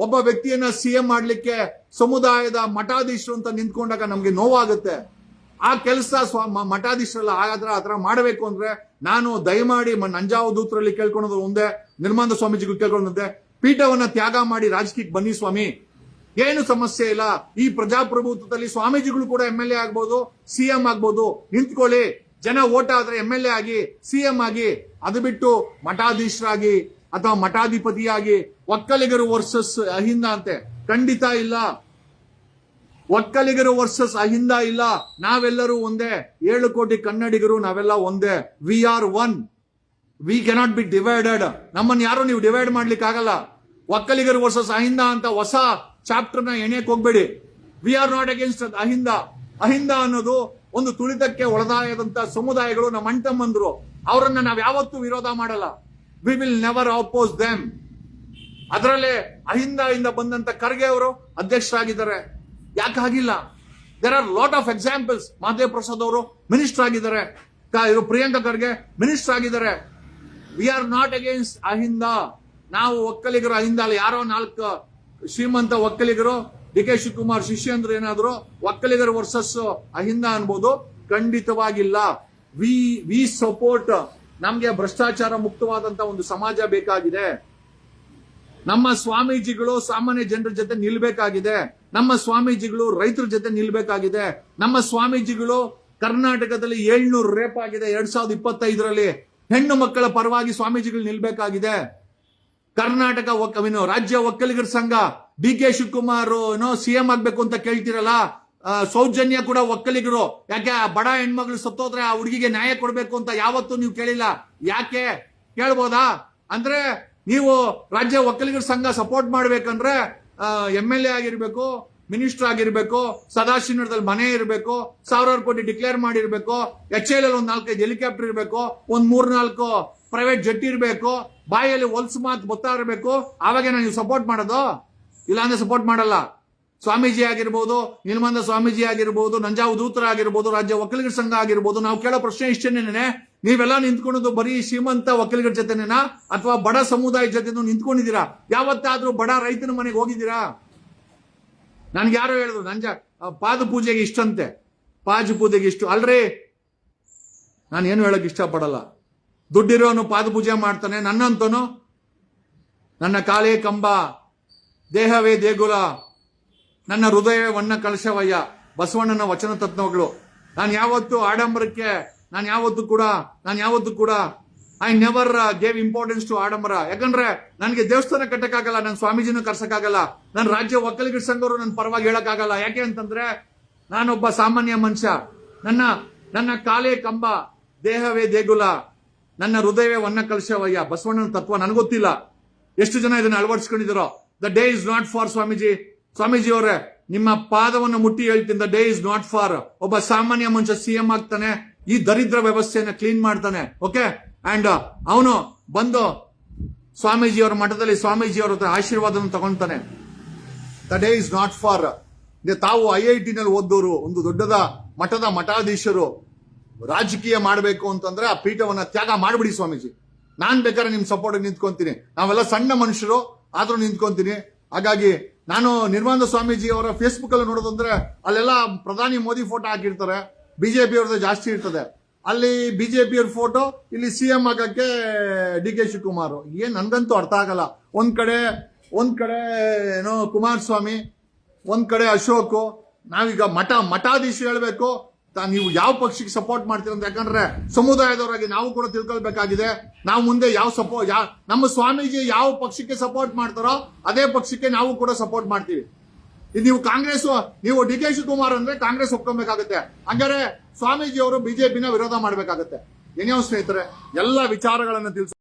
ಒಬ್ಬ ವ್ಯಕ್ತಿಯನ್ನ CM ಮಾಡ್ಲಿಕ್ಕೆ ಸಮುದಾಯದ ಮಠಾಧೀಶರು ಅಂತ ನಿಂತ್ಕೊಂಡಾಗ ನಮ್ಗೆ ನೋವಾಗುತ್ತೆ. ಆ ಕೆಲಸ ಮಠಾಧೀಶರಲ್ಲ ಹಾಗಾದ್ರೆ ಆತರ ಮಾಡಬೇಕು ಅಂದ್ರೆ ನಾನು ದಯಮಾಡಿ ನಂಜಾವಧೂತರಲ್ಲಿ ಕೇಳ್ಕೊಳ್ಳೋದು ಒಂದೇ, ನಿರ್ಮಲಾನಂದ ಸ್ವಾಮೀಜಿಗೂ ಕೇಳ್ಕೊಳ್ಳೋದೇ, ಪೀಠವನ್ನ ತ್ಯಾಗ ಮಾಡಿ ರಾಜಕೀಯಕ್ಕೆ ಬನ್ನಿ ಸ್ವಾಮಿ, ಏನು ಸಮಸ್ಯೆ ಇಲ್ಲ. ಈ ಪ್ರಜಾಪ್ರಭುತ್ವದಲ್ಲಿ ಸ್ವಾಮೀಜಿಗಳು ಕೂಡ MLA ಆಗ್ಬೋದು, CM ಆಗ್ಬೋದು. ನಿಂತ್ಕೊಳ್ಳಿ, ಜನ ಓಟ್ ಆದ್ರೆ MLA ಆಗಿ, CM ಆಗಿ. ಅದು ಬಿಟ್ಟು ಮಠಾಧೀಶರಾಗಿ ಅಥವಾ ಮಠಾಧಿಪತಿಯಾಗಿ ಒಕ್ಕಲಿಗರು ವರ್ಸಸ್ ಅಹಿಂದ ಅಂತೆ ಖಂಡಿತ ಇಲ್ಲ. ಒಕ್ಕಲಿಗರು ವರ್ಸಸ್ ಅಹಿಂದ ಇಲ್ಲ. ನಾವೆಲ್ಲರೂ ಒಂದೇ. 7 ಕೋಟಿ ಕನ್ನಡಿಗರು ನಾವೆಲ್ಲ ಒಂದೇ. We are one. We cannot be divided. ನಮ್ಮನ್ನು ಯಾರು ನೀವು ಡಿವೈಡ್ ಮಾಡ್ಲಿಕ್ಕೆ ಆಗಲ್ಲ. ಒಕ್ಕಲಿಗರು ವರ್ಸಸ್ ಅಹಿಂದ ಅಂತ ಹೊಸ ಚಾಪ್ಟರ್ ನ ಎಣೆಯಕ್ ಹೋಗ್ಬೇಡಿ. V are not against Ahinda. Ahinda ಅನ್ನೋದು ಒಂದು ತುಳಿತಕ್ಕೆ ಒಳಗಾದಂತ ಸಮುದಾಯಗಳು, ನಮ್ಮ ಅಣ್ತಮ್ಮಂದ್ರು. ಅವರನ್ನ ನಾವ್ ಯಾವತ್ತೂ ವಿರೋಧ ಮಾಡಲ್ಲ. We will never oppose them. ಅದರಲ್ಲೇ ಅಹಿಂದ ಇಂದ ಬಂದಂತ ಖರ್ಗೆ ಅವರು ಅಧ್ಯಕ್ಷರಾಗಿದ್ದಾರೆ. ಯಾಕೆ ಆಗಿಲ್ಲ? There are lot of examples. Mahadev Prasad ಅವರು ಮಿನಿಸ್ಟರ್ ಆಗಿದ್ದಾರೆ, ಪ್ರಿಯಾಂಕಾ ಖರ್ಗೆ ಮಿನಿಸ್ಟರ್ ಆಗಿದ್ದಾರೆ. We are not against AHINDA. ನಾವು ಒಕ್ಕಲಿಗರು ಅಹಿಂದ ಅಲ್ಲ. ಯಾರೋ 4 ಶ್ರೀಮಂತ ಒಕ್ಕಲಿಗರು, ಡಿ ಕೆ ಶಿವಕುಮಾರ್ ಶಿಷ್ಯಂದ್ರು ಏನಾದ್ರು ಒಕ್ಕಲಿಗರು ವರ್ಸಸ್ ಅಹಿಂದ ಅನ್ಬೋದು. ಖಂಡಿತವಾಗಿಲ್ಲ. We support. ನಮ್ಗೆ ಭ್ರಷ್ಟಾಚಾರ ಮುಕ್ತವಾದಂತ ಒಂದು ಸಮಾಜ ಬೇಕಾಗಿದೆ. ನಮ್ಮ ಸ್ವಾಮೀಜಿಗಳು ಸಾಮಾನ್ಯ ಜನರ ಜೊತೆ ನಿಲ್ಬೇಕಾಗಿದೆ. ನಮ್ಮ ಸ್ವಾಮೀಜಿಗಳು ರೈತರ ಜೊತೆ ನಿಲ್ಬೇಕಾಗಿದೆ. ನಮ್ಮ ಸ್ವಾಮೀಜಿಗಳು ಕರ್ನಾಟಕದಲ್ಲಿ 700 ರೇಪ್ ಆಗಿದೆ 2025ರಲ್ಲಿ. ಹೆಣ್ಣು ಮಕ್ಕಳ ಪರವಾಗಿ ಸ್ವಾಮೀಜಿಗಳು ನಿಲ್ಬೇಕಾಗಿದೆ. ಕರ್ನಾಟಕ ರಾಜ್ಯ ಒಕ್ಕಲಿಗರ ಸಂಘ DK ಶಿವಕುಮಾರ್ CM ಆಗ್ಬೇಕು ಅಂತ ಕೇಳ್ತಿರಲ್ಲ, ಸೌಜನ್ಯ ಕೂಡ ಒಕ್ಕಲಿಗರು. ಯಾಕೆ ಬಡ ಹೆಣ್ಮಕ್ಳು ಸತ್ತೋದ್ರೆ ಆ ಹುಡುಗಿಗೆ ನ್ಯಾಯ ಕೊಡ್ಬೇಕು ಅಂತ ಯಾವತ್ತೂ ನೀವು ಕೇಳಿಲ್ಲ. ಯಾಕೆ ಕೇಳ್ಬೋದಾ? ಅಂದ್ರೆ ನೀವು ರಾಜ್ಯ ಒಕ್ಕಲಿಗರ ಸಂಘ ಸಪೋರ್ಟ್ ಮಾಡ್ಬೇಕಂದ್ರೆ MLA ಆಗಿರ್ಬೇಕು, ಮಿನಿಸ್ಟರ್ ಆಗಿರ್ಬೇಕು, ಸದಾಶಿವನಗರದಲ್ಲಿ ಮನೆ ಇರಬೇಕು, 1000 ಕೋಟಿ ಡಿಕ್ಲೇರ್ ಮಾಡಿರ್ಬೇಕು, HAL ಒಂದು 4-5 ಹೆಲಿಕಾಪ್ಟರ್ ಇರಬೇಕು, ಒಂದು 3-4 ಪ್ರೈವೇಟ್ ಜೆಟ್ ಇರಬೇಕು, ಬಾಯಲ್ಲಿ ಹೊಲ್ಸು ಮಾತು ಗೊತ್ತಾ ಇರಬೇಕು. ಆವಾಗ ನೀವು ಸಪೋರ್ಟ್ ಮಾಡೋದು, ಇಲ್ಲಾಂದ್ರೆ ಸಪೋರ್ಟ್ ಮಾಡಲ್ಲ. ಸ್ವಾಮೀಜಿ ಆಗಿರ್ಬೋದು, ನಿಲ್ಮಾನಂದ ಸ್ವಾಮೀಜಿ ಆಗಿರ್ಬೋದು, ನಂಜಾವಧೂತರ ಆಗಿರ್ಬೋದು, ರಾಜ್ಯ ಒಕ್ಕಲಿಗರ ಸಂಘ ಆಗಿರ್ಬೋದು, ನಾವು ಕೇಳೋ ಪ್ರಶ್ನೆ ಇಷ್ಟೇನೇನೆ, ನೀವೆಲ್ಲ ನಿಂತ್ಕೊಳ್ಳೋದು ಬರೀ ಶ್ರೀಮಂತ ಒಕ್ಕಲಿಗರ ಜೊತೆನೇನಾ ಅಥವಾ ಬಡ ಸಮುದಾಯ ಜೊತೆ ನಿಂತ್ಕೊಂಡಿದ್ದೀರಾ? ಯಾವತ್ತಾದ್ರೂ ಬಡ ರೈತನ ಮನೆಗೆ ಹೋಗಿದ್ದೀರಾ? ನನ್ಗೆ ಯಾರೋ ಹೇಳಿದ್ರು ಪಾದ ಪೂಜೆಗೆ ಇಷ್ಟಂತೆ, ಪಾಜ ಪೂಜೆಗೆ ಇಷ್ಟು. ಅಲ್ರಿ, ನಾನು ಏನು ಹೇಳಕ್ ಇಷ್ಟಪಡಲ್ಲ. ದುಡ್ಡಿರೋನು ಪಾದ ಪೂಜೆ ಮಾಡ್ತಾನೆ, ನನ್ನಂತನು ನನ್ನ ಕಾಲೇ ಕಂಬ, ದೇಹವೇ ದೇಗುಲ, ನನ್ನ ಹೃದಯವೇ ವಣ್ಣ ಕಳಶವಯ್ಯ, ಬಸವಣ್ಣನ ವಚನ ತತ್ವಗಳು. ನಾನು ಯಾವತ್ತು ಆಡಂಬರಕ್ಕೆ ನಾನು ಯಾವತ್ತು ಕೂಡ I never gave importance to ಆಡಂಬರ. ಯಾಕಂದ್ರೆ ನನಗೆ ದೇವಸ್ಥಾನ ಕಟ್ಟಕ್ಕಾಗಲ್ಲ, ನನ್ನ ಸ್ವಾಮೀಜಿನೂ ಕರ್ಸಕ್ಕಾಗಲ್ಲ, ನನ್ನ ರಾಜ್ಯ ಒಕ್ಕಲಿಗರ ಸಂಘರು ನನ್ನ ಪರವಾಗಿ ಹೇಳಕ್ಕಾಗಲ್ಲ. ಯಾಕೆ ಅಂತಂದ್ರೆ ನಾನೊಬ್ಬ ಸಾಮಾನ್ಯ ಮನುಷ್ಯ. ನನ್ನ ಕಾಲೇ ಕಂಬ, ದೇಹವೇ ದೇಗುಲ, ನನ್ನ ಹೃದಯವೇ ವಣ್ಣ ಕಳಶವಯ್ಯ, ಬಸವಣ್ಣನ ತತ್ವ. ನನಗೊತ್ತಿಲ್ಲ ಎಷ್ಟು ಜನ ಇದನ್ನ ಅಳವಡಿಸ್ಕೊಂಡಿದ್ರು. The day is not for Swamiji ಅವರೇ, ನಿಮ್ಮ ಪಾದವನ್ನು ಮುಟ್ಟಿ ಹೇಳ್ತೀನಿ, the day is not for. ಒಬ್ಬ ಸಾಮಾನ್ಯ ಮನುಷ್ಯ CM ಆಗ್ತಾನೆ, ಈ ದರಿದ್ರ ವ್ಯವಸ್ಥೆಯನ್ನ ಕ್ಲೀನ್ ಮಾಡ್ತಾನೆ. ಓಕೆ, ಅಂಡ್ ಅವನು ಬಂದು ಸ್ವಾಮೀಜಿಯವರ ಮಠದಲ್ಲಿ ಸ್ವಾಮೀಜಿಯವರ ಆಶೀರ್ವಾದವನ್ನು ತಗೊಳ್ತಾನೆ. The day is not for. ತಾವು IIT ನಲ್ಲಿ ಓದೋರು, ಒಂದು ದೊಡ್ಡದ ಮಠದ ಮಠಾಧೀಶರು, ರಾಜಕೀಯ ಮಾಡಬೇಕು ಅಂತಂದ್ರೆ ಆ ಪೀಠವನ್ನ ತ್ಯಾಗ ಮಾಡ್ಬಿಡಿ ಸ್ವಾಮೀಜಿ. ನಾನ್ ಬೇಕಾದ್ರೆ ನಿಮ್ ಸಪೋರ್ಟ್ ನಿಂತ್ಕೊಂತೀನಿ. ನಾವೆಲ್ಲ ಸಣ್ಣ ಮನುಷ್ಯರು ಆದ್ರೂ ನಿಂತ್ಕೊಂತೀನಿ. ಹಾಗಾಗಿ ನಾನು ನಿರ್ಮಲಾನಂದ ಸ್ವಾಮೀಜಿ ಅವರ ಫೇಸ್ಬುಕ್ ಅಲ್ಲಿ ನೋಡೋದಂದ್ರೆ ಅಲ್ಲೆಲ್ಲ ಪ್ರಧಾನಿ ಮೋದಿ ಫೋಟೋ ಹಾಕಿರ್ತಾರೆ, ಬಿಜೆಪಿ ಅವ್ರದ್ದು ಜಾಸ್ತಿ ಇರ್ತದೆ. ಅಲ್ಲಿ ಬಿಜೆಪಿ ಅವ್ರ ಫೋಟೋ, ಇಲ್ಲಿ CM ಆಗಕ್ಕೆ DK ಶಿವಕುಮಾರ್. ಏನ್ ನನ್ಗಂತೂ ಅರ್ಥ ಆಗಲ್ಲ. ಒಂದ್ ಕಡೆ ಏನೋ ಕುಮಾರಸ್ವಾಮಿ, ಒಂದ್ ಕಡೆ ಅಶೋಕ್. ನಾವೀಗ ಮಠಾಧೀಶ ಹೇಳ್ಬೇಕು, ನೀವು ಯಾವ ಪಕ್ಷಕ್ಕೆ ಸಪೋರ್ಟ್ ಮಾಡ್ತೀರ ಅಂತ. ಯಾಕಂದ್ರೆ ಸಮುದಾಯದವರಾಗಿ ನಾವು ಕೂಡ ತಿಳ್ಕೊಳ್ಬೇಕಾಗಿದೆ. ನಾವು ಮುಂದೆ ನಮ್ಮ ಸ್ವಾಮೀಜಿ ಯಾವ ಪಕ್ಷಕ್ಕೆ ಸಪೋರ್ಟ್ ಮಾಡ್ತಾರೋ ಅದೇ ಪಕ್ಷಕ್ಕೆ ನಾವು ಕೂಡ ಸಪೋರ್ಟ್ ಮಾಡ್ತೀವಿ. ನೀವು ನೀವು DK ಶಿವಕುಮಾರ್ ಅಂದ್ರೆ ಕಾಂಗ್ರೆಸ್ ಒಪ್ಕೊಬೇಕಾಗುತ್ತೆ. ಹಂಗಾರೆ ಸ್ವಾಮೀಜಿ ಅವರು ಬಿಜೆಪಿನ ವಿರೋಧ ಮಾಡ್ಬೇಕಾಗತ್ತೆ. ಏನ್ಯಾವ ಸ್ನೇಹಿತರೆ, ಎಲ್ಲ ವಿಚಾರಗಳನ್ನ ತಿಳಿಸ